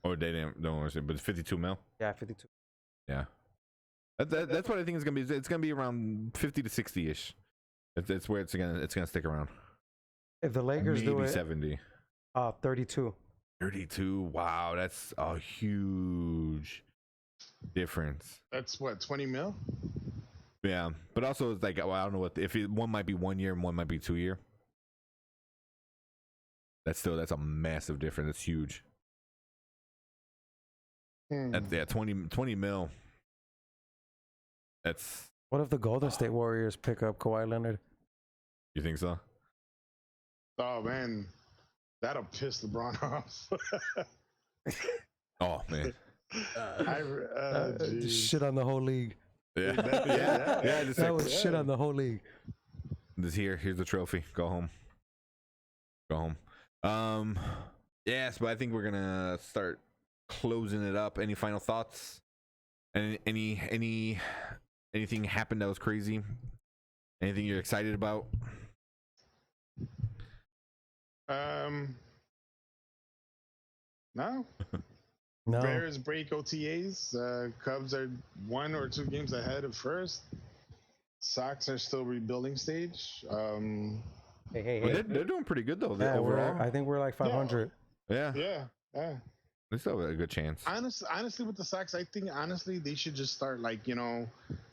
Or they don't understand, but 52 mil. Yeah, 52. Yeah, that's what I think it's gonna be. It's gonna be around 50 to 60 ish. That's where it's gonna stick around. If the Lakers Maybe do it, 70. 32. 32. Wow, that's a huge difference. That's what, 20 mil? Yeah, but also it's like, well, I don't know one might be 1 year and one might be 2 year. That's a massive difference. It's huge. That's 20 mil. That's What if the Golden State Warriors pick up Kawhi Leonard? You think so? Oh man, that'll piss LeBron off. Oh man. Just shit on the whole league. Yeah. Yeah. Just That like, was shit on the whole league. here's the trophy. Go home. Go home. Yes, but I think we're gonna start closing it up. Any final thoughts? Anything happened that was crazy? Anything you're excited about? No. No. Bears break OTAs. Cubs are 1 or 2 games ahead of first. Sox are still rebuilding stage. Hey. Well, they're doing pretty good though. Yeah, Overall. I think we're like 500. Yeah. Yeah. They still have a good chance. Honestly, with the Sox, I think honestly they should just start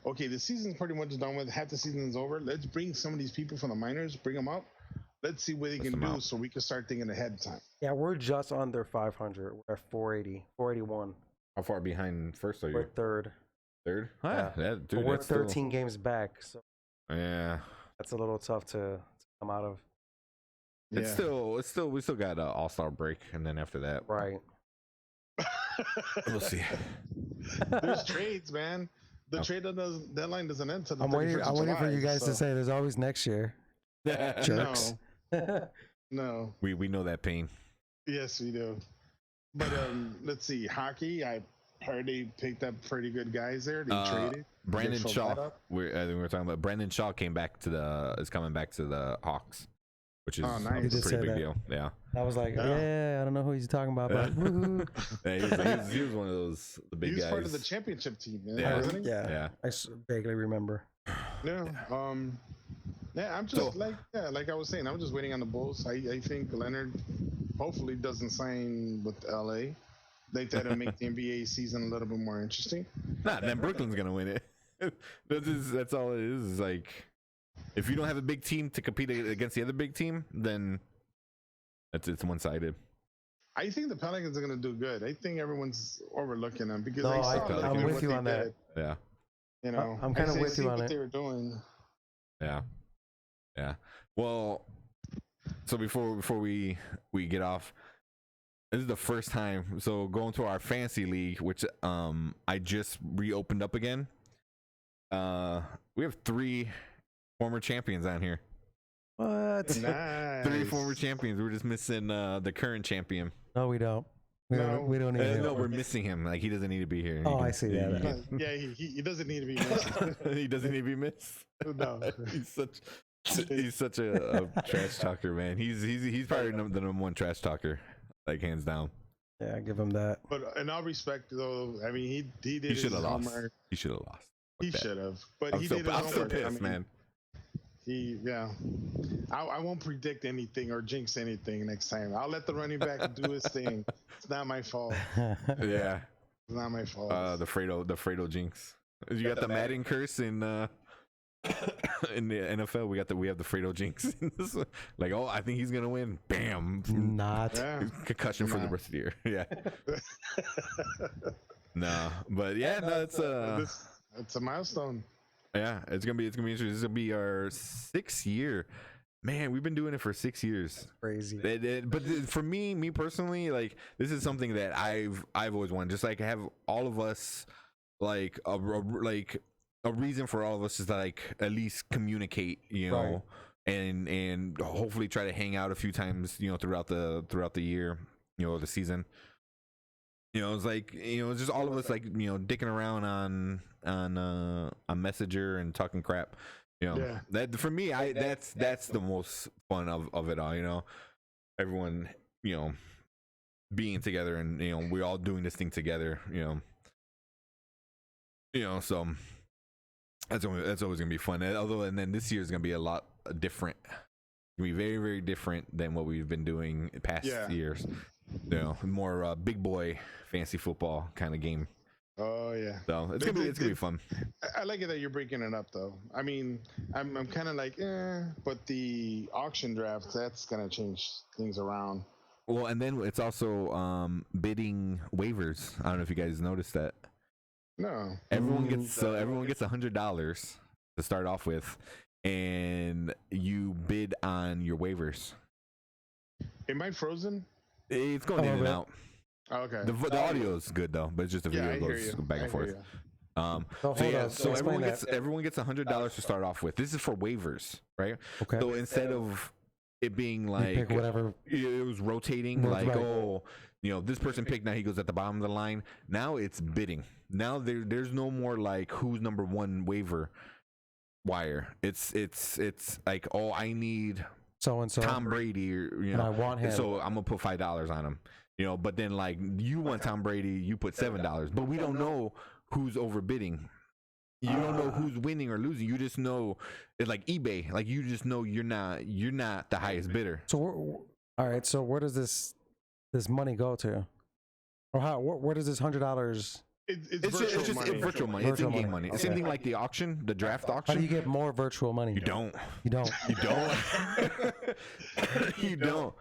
okay, the season's pretty much done with. Half the season's over. Let's bring some of these people from the minors, bring them up. Let's see what they can do, so we can start thinking ahead of time. Yeah, we're just under 500. We're at 480, 481. How far behind first are you? We're third. Third? Yeah. Dude, But we're that's still- 13 games back, so Yeah. that's a little tough to come out of. It's still we still got an all-star break, and then after that, Right. we'll see. There's trades, man. The trade deadline doesn't end until the I'm waiting 31st of for you July, guys to say there's always next year. Jerks. No. We know that pain. Yes, we do. But let's see. Hockey, I heard they picked up pretty good guys there. They traded. Brandon They filled Shaw. that up. I think we were talking about Brandon Shaw is coming back to the Hawks, which is Oh, nice. a You did pretty say big that. deal. Yeah. I was like, Yeah. I don't know who he's talking about, but woohoo. Yeah, he was one of those the big He was guys. part of the championship team, man, Yeah. wasn't he? Yeah. I vaguely remember. Yeah. Yeah, I'm just like I was saying, I'm just waiting on the Bulls. I think Leonard hopefully doesn't sign with LA. Like that'll make the NBA season a little bit more interesting. Nah, then Brooklyn's gonna win it. That's all it is. Like, if you don't have a big team to compete against the other big team, then it's one-sided. I think the Pelicans are gonna do good. I think everyone's overlooking them because No, I saw I'm looking at with what you they on that. did, Yeah. You know, I'm kinda with see you on what it. they were doing. Yeah. Well, so before we get off, this is the first time. So going to our fantasy league, which I just reopened up again. We have 3 former champions on here. What? Nice. 3 former champions. We're just missing the current champion. No, we don't. We don't need him. No, we're missing him. Like, he doesn't need to be here. Oh, I see that. Yeah, he doesn't need to be missed. He doesn't need to be missed. No. He's such a trash talker, man. He's probably the number 1 trash talker, like, hands down. Yeah, give him that. But in all respect, though, I mean, he did He should have his lost. homework. He should have lost. He Fuck that. should have, but I'm he so, did his I'm so homework. pissed, I mean, man. I won't predict anything or jinx anything next time. I'll let the running back do his thing. It's not my fault. Yeah. It's not my fault. The Fredo jinx. You got the Madden curse in the NFL. We have the Fredo jinx. Like, oh, I think he's gonna win. Bam. Not. Yeah. Concussion for the rest of the year. Yeah. No, but yeah, no, It's a milestone. yeah, it's gonna be interesting. This is gonna be our 6th year. Man, we've been doing it for 6 years. Crazy. But for me personally, like, this is something that I've always wanted. Just like have all of us, like a reason for all of us is to, like, at least communicate, you know, and hopefully try to hang out a few times, you know, throughout the year, you know, the season. You know, it's like, you know, it's just all of us, like, you know, dicking around on Messenger and talking crap. You know, Yeah. that for me, that's the most fun of it all. You know, everyone, you know, being together and, you know, we're all doing this thing together. You know, so that's always gonna be fun. And then this year is gonna be a lot different. It's gonna be very, very different than what we've been doing in past years. You know, more big boy fantasy football kind of game. Oh yeah. So it's gonna be fun. I like it that you're breaking it up, though. I mean, I'm kind of like, but the auction draft, that's gonna change things around. Well, and then it's also bidding waivers. I don't know if you guys noticed that. No. Everyone gets $100 to start off with, and you bid on your waivers. Am I frozen? It's going in and out. Oh, okay. The audio is good though, but it's just the video goes back and forth. So everyone gets $100 to start off with. This is for waivers, right? Okay. So instead of it being like pick whatever, it was rotating, like this person picked, now he goes at the bottom of the line. Now it's bidding. Now there's no more like who's number one waiver wire. It's like, oh, I need so and so Tom Brady, or and I want him, so I'm gonna put $5 on him. But then like you want Tom Brady, you put $7, but we don't know who's overbidding. You don't know who's winning or losing. You just know it's like eBay. Like you just know you're not the highest bidder. So all right. So where does this money go to, or where does this $100? It's virtual money. It's in-game money. Okay. Same thing like the auction, the draft auction. How do you get more virtual money? You don't. You don't. You don't.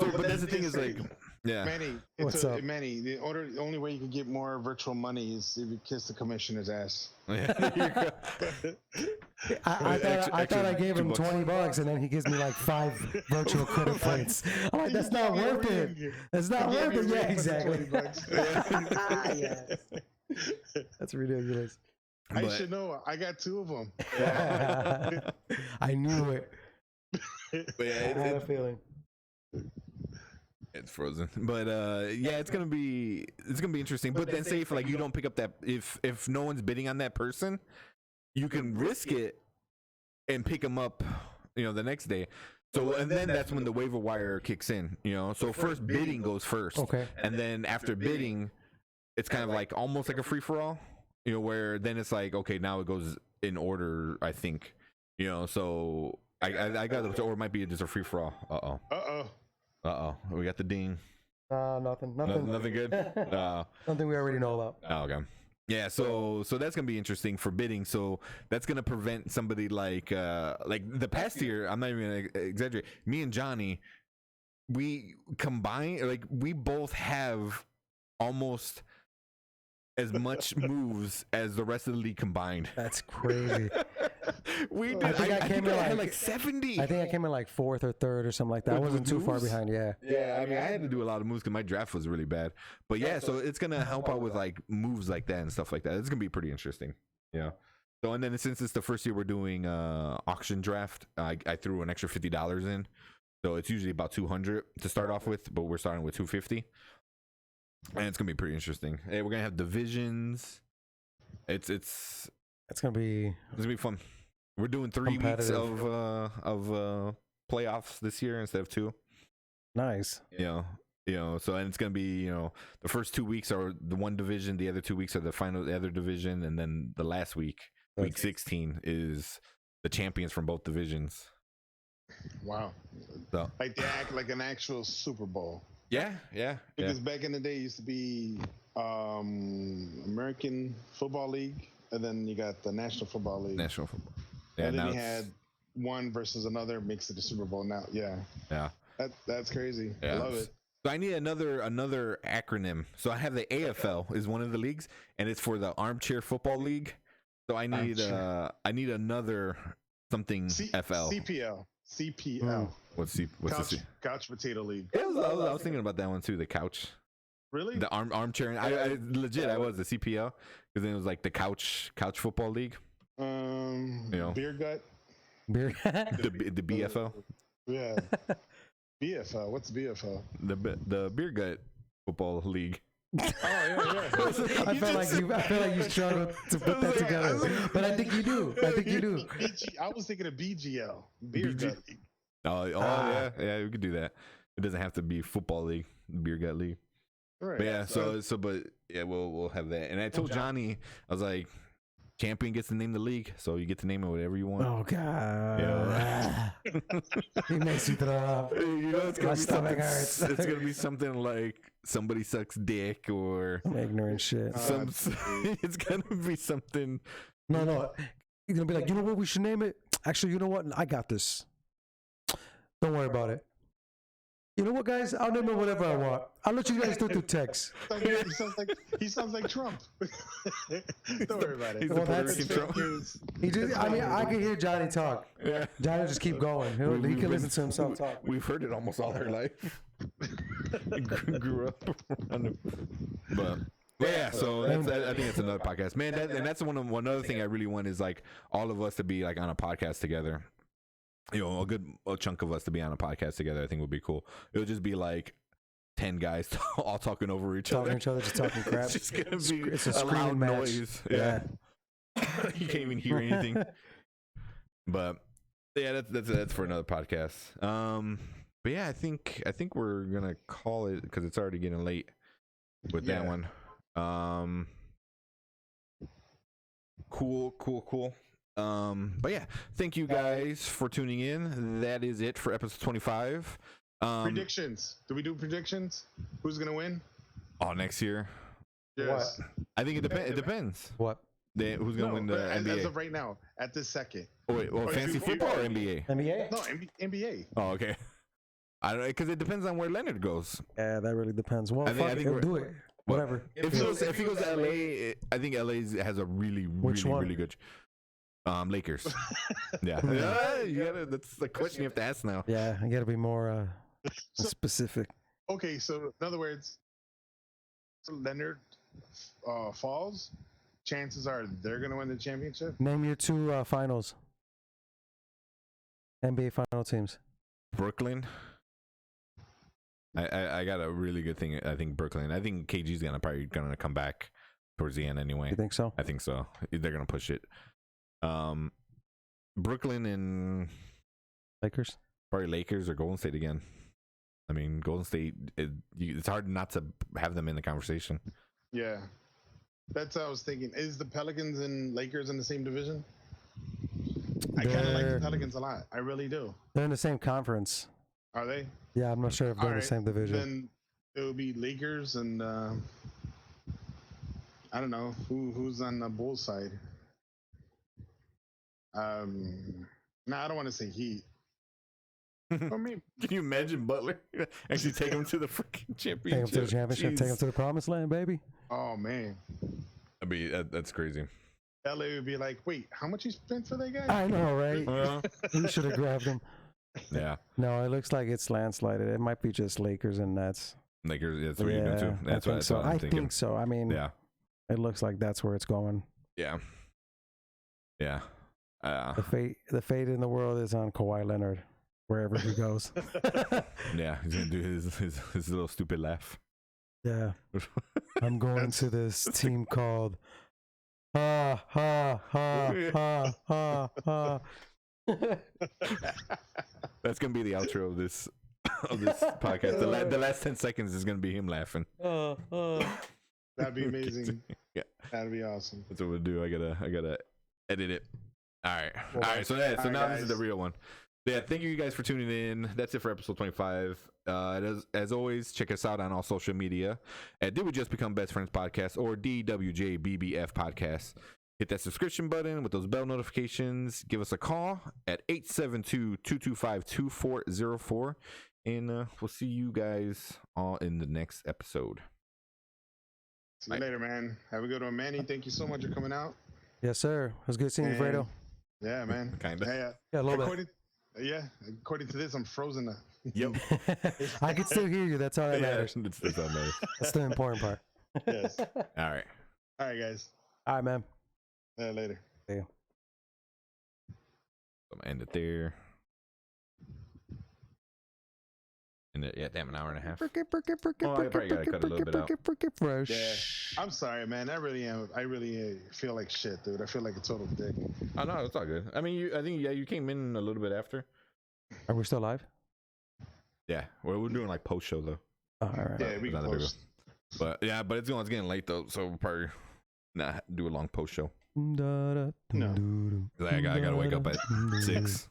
So, but that's the thing is like, yeah. Manny, what's up? Manny, the only way you can get more virtual money is if you kiss the commissioner's ass. I thought I gave him $20 and then he gives me like 5 virtual credit points. I'm like, that's not worth it. That's not worth it. Yeah, exactly. Yes. That's ridiculous. I should know. I got 2 of them. I knew it. But yeah, I had a feeling. It's frozen, but it's gonna be interesting. But then say if like you don't pick up that, if no one's bidding on that person, you can risk it and pick them up, the next day. So and then that's when the waiver wire kicks in. So first bidding goes first, okay, and then after bidding, it's kind of like almost like a free for all. Where then it's like, okay, now it goes in order. I think, so I got it, or it might be just a free for all. We got the ding. Nothing good. Something we already know about. Oh, okay. Yeah, so that's gonna be interesting for bidding. So that's gonna prevent somebody like the past year. I'm not even gonna exaggerate. Me and Johnny, we combine, like we both have almost as much moves as the rest of the league combined. That's crazy. We did. I think I came in like 70. I think I came in like 4th or 3rd or something like that. I wasn't too far behind. Yeah. Yeah. I mean, I had to do a lot of moves because my draft was really bad. But yeah, so it's gonna help out with like moves like that and stuff like that. It's gonna be pretty interesting. Yeah. So and then since it's the first year we're doing auction draft, I threw an extra $50 in. So it's usually about 200 to start off with, but we're starting with 250. And it's gonna be pretty interesting. Hey, we're gonna have divisions. It's gonna be fun. We're doing 3 weeks of playoffs this year instead of 2. Nice. So and it's gonna be the first 2 weeks are the one division, the other 2 weeks are the other division, and then the last week, week 16, is the champions from both divisions. Wow. So like they act like an actual Super Bowl. Yeah. Because back in the day, it used to be American Football League, and then you got the National Football League. National Football. Yeah, and then you had one versus another, makes it the Super Bowl now. Yeah. That's crazy. Yeah. I love it. So I need another acronym. So I have the AFL is one of the leagues, and it's for the Armchair Football League. So I need another something FL. CPL. What's Couch Potato League. Yeah, I was thinking about that one too. The couch. Really? The armchair. I legit. I was the CPL because then it was like the couch football league. Beer gut. The BFL. Yeah. BFL. What's BFL? The beer gut football league. Oh yeah. I feel like you struggled to put that together, but I think you do. I was thinking of BGL, Beer Gut League. Yeah, we could do that. It doesn't have to be football league, beer gut league. Right. But yeah, we'll have that. And I told Johnny, I was like, champion gets to name the league, so you get to name it whatever you want. Oh god. He makes you throw up. It's gonna It's gonna be something like somebody sucks dick or some ignorant shit. It's gonna be something. No. You're gonna be like, you know what we should name it? Actually, you know what? I got this. Don't worry about it. You know what, guys? I'll name it whatever I want. I'll let you guys do it through text. He sounds like Trump. Don't worry about it. He's the Well, Puerto that's Rican fake Trump. news. He just, I mean, I can hear Johnny talk. Yeah. Johnny just keep going. He can listen to himself talk. We've heard it almost all our life. Grew up around it. But yeah, so I think it's another podcast, man. And that's one other thing I really want is like all of us to be like on a podcast together. You know, a chunk of us to be on a podcast together. I think would be cool. It would just be like 10 guys all talking over each other. Just talking crap. It's just gonna be It's a a screaming loud match. noise. Yeah. You can't even hear anything. But yeah, that's for another podcast. But yeah, I think we're gonna call it because it's already getting late with that one. Cool. But yeah, thank you guys for tuning in. That is it for episode 25. Predictions. Do we do predictions? Who's gonna win? Oh, next year. Yes. I think it depends. It depends. What? Who's gonna win the as NBA? of right now, at this second. Oh wait, well, Or fantasy two- football or NBA? NBA? No, NBA. Oh, okay. I don't know because it depends on where Leonard goes. Yeah, that really depends. Well, I think- fuck I it, think we're- do it. Whatever. If he goes to LA, I think LA has a really good. Lakers. Yeah. That's the question you have to ask now. Yeah, I gotta be more So- specific. Okay, so in other words, Leonard falls. Chances are they're gonna win the championship. Name your two finals. NBA final teams. Brooklyn. I got a really good thing. I think Brooklyn. I think KG's probably gonna come back towards the end anyway. You think so? I think so. They're gonna push it. Brooklyn and Lakers. probably Lakers or Golden State again. I mean, Golden State. It's hard not to have them in the conversation. Yeah, that's what I was thinking. Is the Pelicans and Lakers in the same division? I kind of like the Pelicans a lot. I really do. They're in the same conference. Are they? Yeah, I'm not sure if they're in the same division. Then it would be Lakers and I don't know who's on the Bulls side. No, I don't want to say Heat. Or maybe Can you imagine Butler actually take him to the freaking Take them championship? to the championship. Take them Jeez. to the promised land, baby. oh man, That's crazy. LA would be like, wait, how much you spent for that guy? I know, right? Well, We should have grabbed him. yeah, No, it looks like it's landslided. It might be just Lakers and Nets. Lakers. That's what you're doing too. That's what so. I'm I thinking. think so. I mean, Yeah, it looks like that's where it's going. yeah. The fate in the world is on Kawhi Leonard, wherever he goes. Yeah, he's gonna do his little stupid laugh. Yeah, I'm going to this team called Ha Ha Ha Ha Ha Ha. That's gonna be the outro of this podcast. The last 10 seconds is gonna be him laughing. That'd be amazing. Yeah. That'd be awesome. That's what we'll do. I gotta edit it. All right. Well, All right. So now guys. this is the real one. Yeah. Thank you guys for tuning in. That's it for episode 25. As always, check us out on all social media at Did We Just Become Best Friends Podcast or Dwjbbf Podcast. Hit that subscription button with those bell notifications. Give us a call at 872-225-2404. And we'll see you guys all in the next episode. See you later, man. Have a good one, Manny. Thank you so much for coming out. Yes, sir. It was good seeing you, Fredo. Yeah, man. Kinda. Hey, Yeah, a little bit. according to this, I'm frozen now. Yep. I can still hear you. That's all that matters. That's all that matters. That's the important part. Yes. All right. All right, guys. All right, man. Later. See you. I'm gonna end it there. And yeah, damn, an hour and a half. Oh, I probably gotta cut a little bit out. Fresh. Yeah. I'm sorry, man. I really am. I really feel like shit, dude. I feel like a total dick. Oh no, it's all good. I mean, I think you came in a little bit after. Are we still live? Yeah, well, we're doing like post show though. Oh, all right. Yeah, we can Not that big post. But yeah, but it's getting late though, so we'll probably not do a long post show. No. 'Cause I gotta wake up at 6.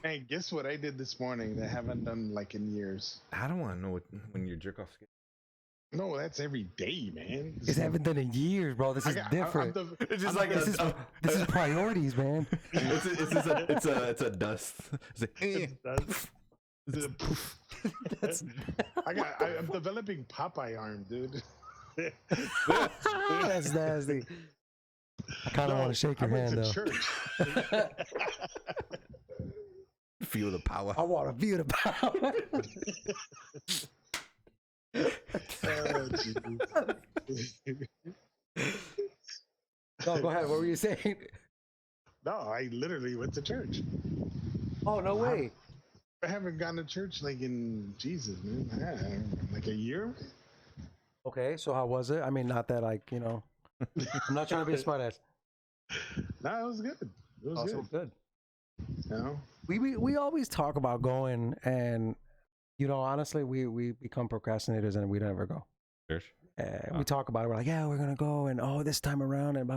Hey, guess what I did this morning that I haven't done like in years? I don't want to know when your jerk off. No, that's every day, man. It's haven't done in years, bro. This is different. It's just I'm like This is priorities, man. it's a dust. It's like, It does. That's I'm developing Popeye arm, dude. that's nasty. I kind of want to shake your hand though. Church. Feel the power. I want to feel the power. No, go ahead. What were you saying? No, I literally went to church. Oh, no way. I haven't gone to church like in Jesus, man. Like a year. Okay, so how was it? I mean, not that I'm not trying to be a smartass. No, it was good. It was Good. You know, We always talk about going, and honestly, we become procrastinators and we never go. Church. We talk about it. We're like, yeah, we're gonna go, and this time around, and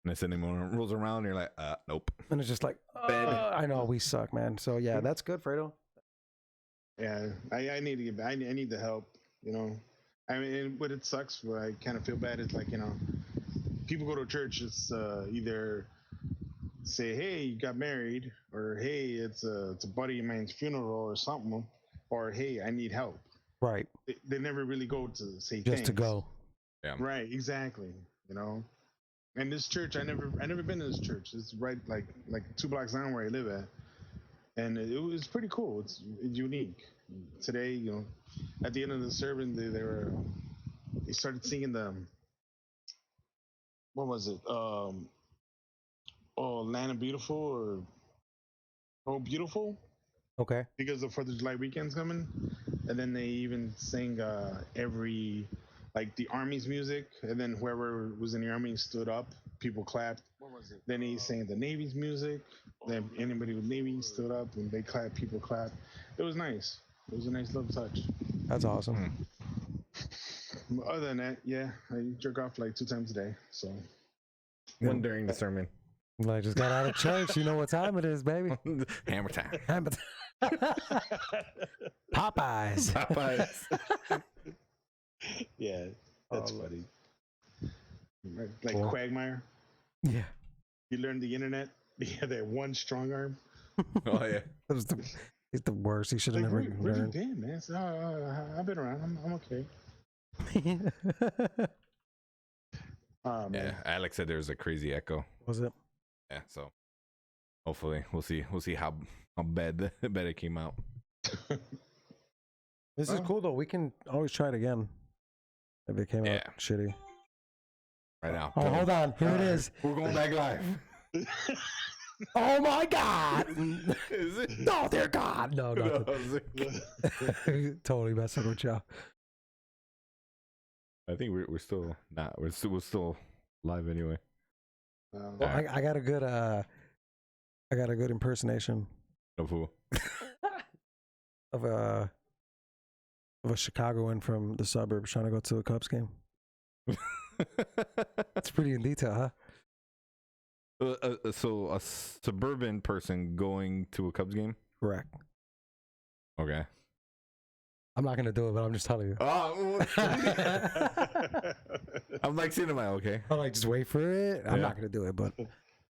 then someone rolls around, and you're like, nope. and it's just like, I know we suck, man. So yeah, that's good, Fredo. Yeah, I need to get back. I need the help. I mean, what it sucks. What I kind of feel bad is like, people go to church. It's either say, hey, you got married, or hey, it's a buddy of mine's funeral or something, or hey, I need help. Right. They never really go to say just thanks. to go. Yeah. Right. Exactly. And this church, I never been to this church. It's right like 2 blocks down where I live at, and it was pretty cool. It's unique. Today, at the end of the service, they started singing what was it? Land of Beautiful or Oh Beautiful. Okay. Because the 4th of July weekend's coming, and then they even sang every the Army's music, and then whoever was in the Army stood up, people clapped. What was it? Then he sang the Navy's music. Then anybody with Navy stood up and they clapped, people clapped. It was nice. It was a nice little touch. That's awesome. Other than that, yeah, I jerk off 2 times a day. So one during the sermon. I just got out of church. You know what time it is, baby. Hammer time. Popeyes. Yeah, that's funny. Like cool. Quagmire. Yeah. You learned the internet. He had that one strong arm. Oh yeah. He's the worst. He should have never where you learned. been, man? So, I've been around. I'm okay. Yeah, Alex said there was a crazy echo. Was it? Yeah, so hopefully we'll see how bad it came out. This is cool though. We can always try it again if it came out shitty. Right now. Oh, hold on. Here it is. We're going back live. Oh my God! Is it? Oh dear God! No. Totally messing with you. I think we're still not. We're still live anyway. Well, I got a good impersonation Of who? of a Chicagoan from the suburbs trying to go to a Cubs game. It's pretty in detail, huh? So a suburban person going to a Cubs game? Correct. Okay. I'm not gonna do it, but I'm just telling you. Oh, I'm like cinema. Okay. I'm like, just wait for it. I'm not gonna do it, but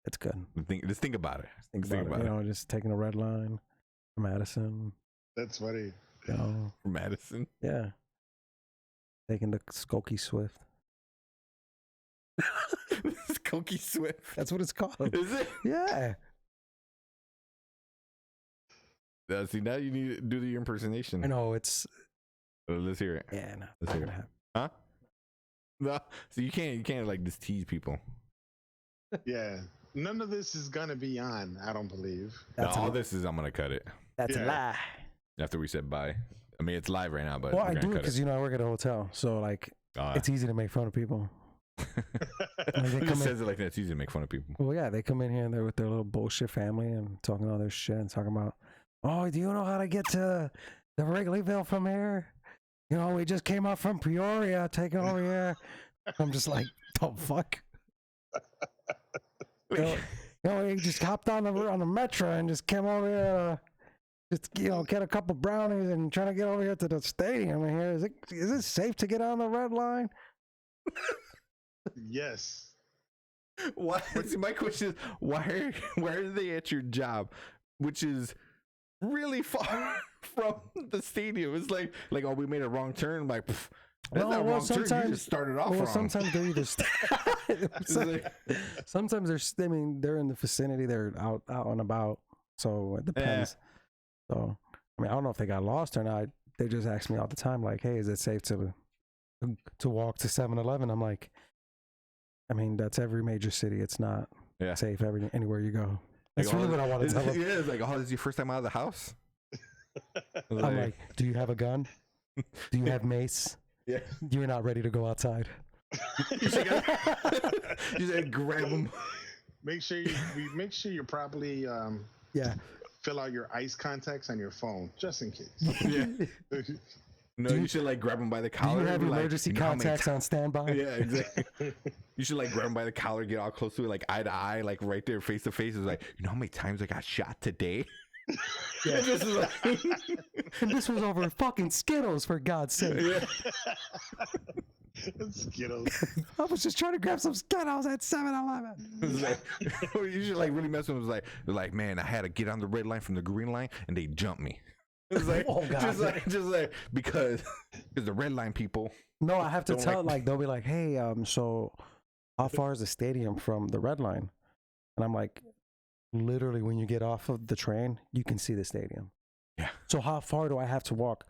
it's good. Just think about it. Think about it. Just taking a red line from Madison. That's funny. From Madison. Yeah. Taking the Skokie Swift. Skokie Swift. That's what it's called. Is it? Yeah. See, now you need to do the impersonation. I know it's. Let's hear it. Yeah, no, Let's hear it. Huh? No, so you can't like just tease people. Yeah, none of this is gonna be on. I don't believe. All this is I'm gonna cut it. That's a lie. After we said bye. I mean, it's live right now, but well, I do it because I work at a hotel, so it's easy to make fun of people. Who just says it like that? It's easy to make fun of people. Well, yeah, they come in here and they're with their little bullshit family and talking all their shit and talking about, oh, do you know how to get to the Wrigleyville from here? We just came up from Peoria, taking over here. I'm just like, the fuck? We just hopped on the metro and just came over here. Just get a couple brownies and trying to get over here to the stadium here. Is it safe to get on the red line? Yes. Why? See, my question is, why are they at your job, which is really far? from the stadium. It's like oh, we made a wrong turn. I'm like, that's Well, not a well, wrong turn. You sometimes- just started off Well, wrong. sometimes they're either. It's like- Sometimes they're. I mean, they're in the vicinity. They're out and about. So it depends. So I mean, I don't know if they got lost or not. They just ask me all the time, like, "Hey, is it safe to walk to 7-Eleven?" I'm like, I mean, that's every major city. It's not safe anywhere you go. That's really what I want to tell them. Yeah, it's like, oh, this is your first time out of the house. I'm like, do you have a gun? Do you have mace? Yeah. You're not ready to go outside. You said grab them. Make sure you properly Yeah. fill out your ice contacts on your phone, just in case. Yeah. No, you should like grab them by the Do collar. you have and be like, emergency you know how many contacts on standby? Yeah, exactly. You should like grab him by the collar, get all close to it, like eye to eye, like right there, face to face. It's like, you know how many times I got shot today? Yeah. This is like, And this was over fucking Skittles, for God's sake. yeah. Skittles. I was just trying to grab some Skittles at 7-Eleven. It's like, you should like really mess with them. It's like, man, I had to get on the red line from the green line, and they jumped me. It's like, Oh, God. just like because the red line people. No, I have to Don't tell, like- like, they'll be like, hey, so how far is the stadium from the red line? And I'm like, literally, when you get off of the train, you can see the stadium. Yeah. So how far do I have to walk?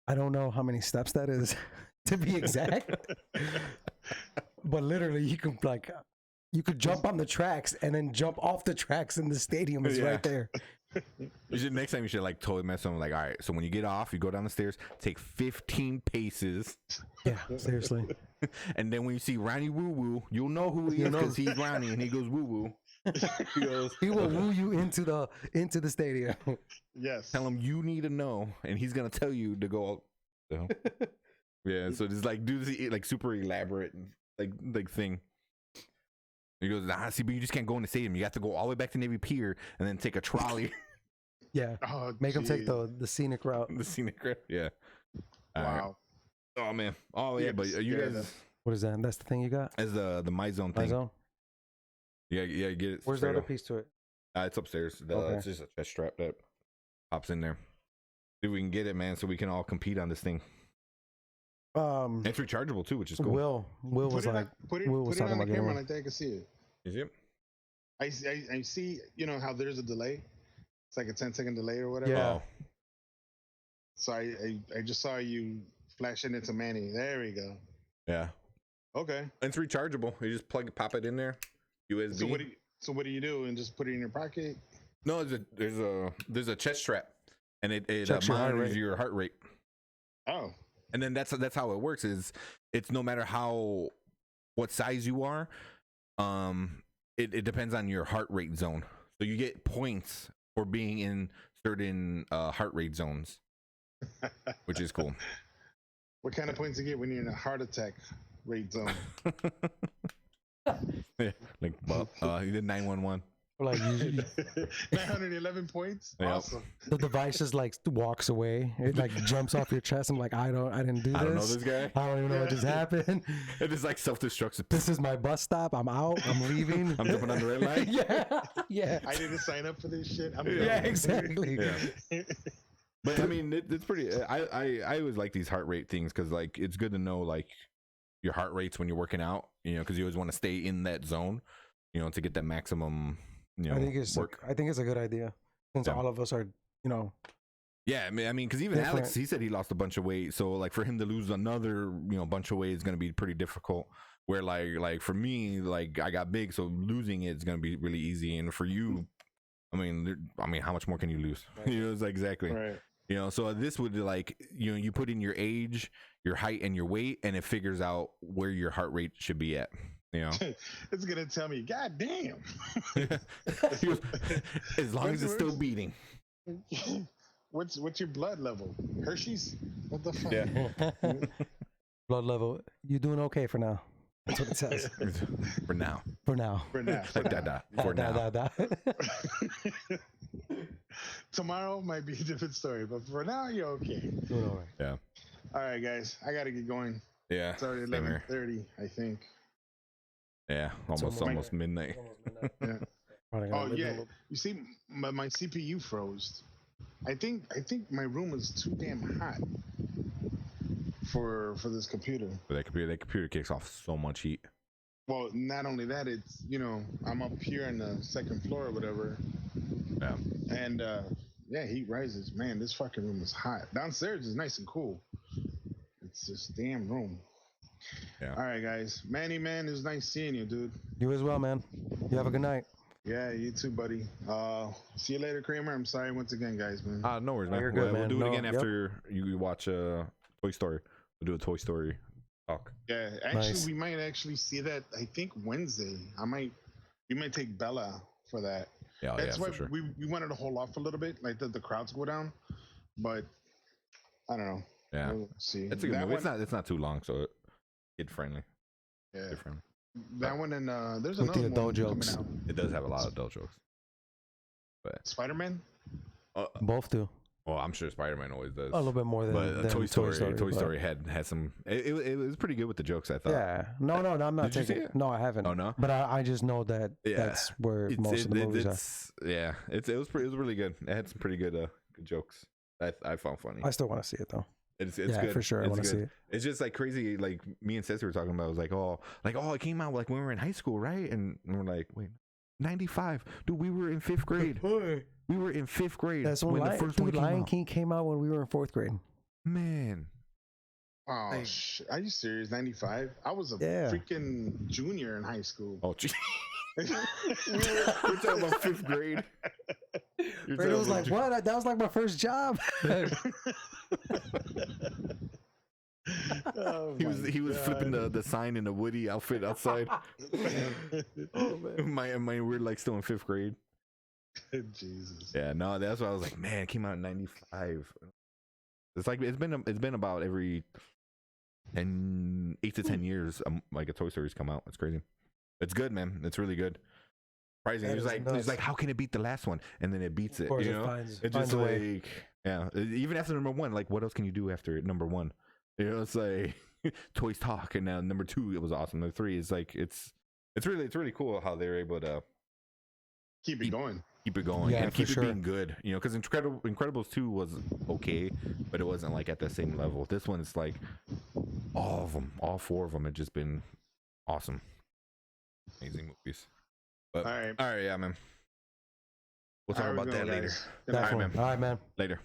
I don't know how many steps that is, to be exact. But literally, you could jump on the tracks and then jump off the tracks, and the stadium is Yeah. right there. You should next time you should like totally mess with them. Like, all right, so when you get off, you go down the stairs, take 15 paces, Yeah, seriously. and then when you see Ronnie Woo Woo, you'll know who he is because he's Ronnie and he goes woo woo. He goes, He will woo you into the stadium. Yes. tell him you need to know, and he's gonna tell you to go. So, yeah, so just like do this like super elaborate like thing. He goes, nah, see, but you just can't go in the stadium. You have to go all the way back to Navy Pier and then take a trolley. Yeah. Oh, Make them take geez. the scenic route. The scenic route. Yeah. All right. Wow. Oh man. Oh yeah, Yeah, but you yeah, guys What is that? That's the thing you got? as the My Zone My thing. zone? Yeah, get it. Where's the straight other up. piece to it? It's upstairs. Okay. It's just a chest strap that pops in there. See if we can get it, man, so we can all compete on this thing. It's rechargeable too, which is cool. Will was like, put it Will was on talking the about camera getting like that I can see it. Is it? I see, you know how there's a delay? It's like a 10-second delay or whatever. Yeah. Oh, So I just saw you flash it into Manny. There we go. yeah. Okay. It's rechargeable. You just pop it in there. USB. So what do you do? And just put it in your pocket? No, there's a chest strap, and it Checks your heart monitors rate. your heart rate. Oh. And then that's how it works. Is it's no matter what size you are, it depends on your heart rate zone. So you get points for being in certain heart rate zones, which is cool. What kind of points you get when you're in a heart attack rate zone? Yeah, like you did 911. like you, 911 points? Yeah. Awesome. the device just like walks away. It like jumps off your chest. I'm like, I didn't do this. I don't know this guy. I don't even know what just happened. It is like self-destruct. This is my bus stop. I'm out. I'm leaving. I'm jumping on the red line. Yeah. Yeah. I didn't sign up for this shit. I'm Yeah, going. exactly. Yeah. But I mean, it's pretty. I always like these heart rate things because like it's good to know like your heart rates when you're working out. You know, because you always want to stay in that zone. You know, to get that maximum. You know, I think it's work. I think it's a good idea since Yeah. all of us are, you know, Yeah, I mean, because even Different. Alex, he said he lost a bunch of weight. So like for him to lose another, bunch of weight is going to be pretty difficult. Where like for me, like I got big, so losing it is going to be really easy. And for you, I mean, how much more can you lose? You know, it's like, exactly. Right. You know, so this would like, you put in your age, your height, and your weight, and it figures out where your heart rate should be at. You know, It's gonna tell me, God damn. He goes, as long as it's still beating. What's your blood level? Hershey's? What the fuck? Yeah. blood level. You doing okay for now? That's what it says. For now. For now. For now. For Da, now. da, for now. Da. Tomorrow might be a different story, but for now you're okay. Doing all right. Yeah. All right, guys, I gotta get going. Yeah. It's already same here. 11:30, I think. Yeah. Almost midnight. Yeah. Probably gonna Oh live a yeah. little- You see, my CPU froze. I think my room is too damn hot for this computer. But that computer kicks off so much heat. Well, not only that, it's I'm up here on the second floor or whatever. Yeah. And yeah, heat rises. Man, this fucking room is hot. Downstairs is nice and cool. It's this damn room. Yeah. All right, guys. Manny, man, it was nice seeing you, dude. You as well, man. You have a good night. Yeah, you too, buddy. See you later, Kramer. I'm sorry once again, guys, man. No worries, man. You're good, We'll man. do it No, again yep. after you watch Toy Story. We'll do a Toy Story talk. Yeah, actually, Nice. we might actually see that. I think Wednesday. We might take Bella for that. Yeah, That's yeah, why for sure. we wanted to hold off a little bit, like the crowds go down. But I don't know. Yeah, We'll see. it's a good That movie. one- It's not too long, so kid friendly. Yeah, Kid friendly. that one and there's With the another one adult jokes. coming out. It does have a lot of adult jokes. Spider-Man. Both do. Well, I'm sure Spider-Man always does. A little bit more than, But than Toy Story but- had some. It was pretty good with the jokes, I thought. Yeah. No, I'm not Did you see taking. it? No, I haven't. Oh, no? But I just know that Yeah. that's where most of the movies are. Yeah, it was really good. It had some pretty good good jokes. I found funny. I still want to see it though. It's Yeah, good for sure. I It's want to good. see it. It's just like crazy. Like me and Ceci were talking about. It was like, oh, it came out like when we were in high school, right? And we're like, wait, 95, dude. We were in 5th grade. We were in 5th grade That's when the first one came Lion out. King came out when we were in 4th grade. Man, Oh, Like- are you serious? 95? I was a Yeah. freaking junior in high school. oh, gee. We're talking about 5th grade. You're Brady was talking like, about- "What? That was like my first job." Oh He was my flipping God. the sign in the Woody outfit outside. Oh man. my we're like still in 5th grade. Jesus. Yeah, no, that's why I was like, man, it came out in 95. It's like it's been about every 8 to 10 years, like a Toy Story's come out. It's crazy. It's good, man. It's really good. Surprising. That He's is like, nuts. how can it beat the last one? And then it beats it. Of course, You it know, finds it's just a way. like, yeah. Even after number 1, like, what else can you do after number 1? You know, it's like Toys Talk, and now number 2, it was awesome. Number 3 is like, it's really cool how they're able to Keep it going. keep it going Yeah, and for keep sure. it being good, you know, because Incredibles 2 was okay, but it wasn't like at the same level. This one is like all 4 of them have just been awesome, amazing movies. But All right. yeah, man, we'll talk All right, about we that go, later. guys. Good night. All right, Definitely. man. All right, man. Later.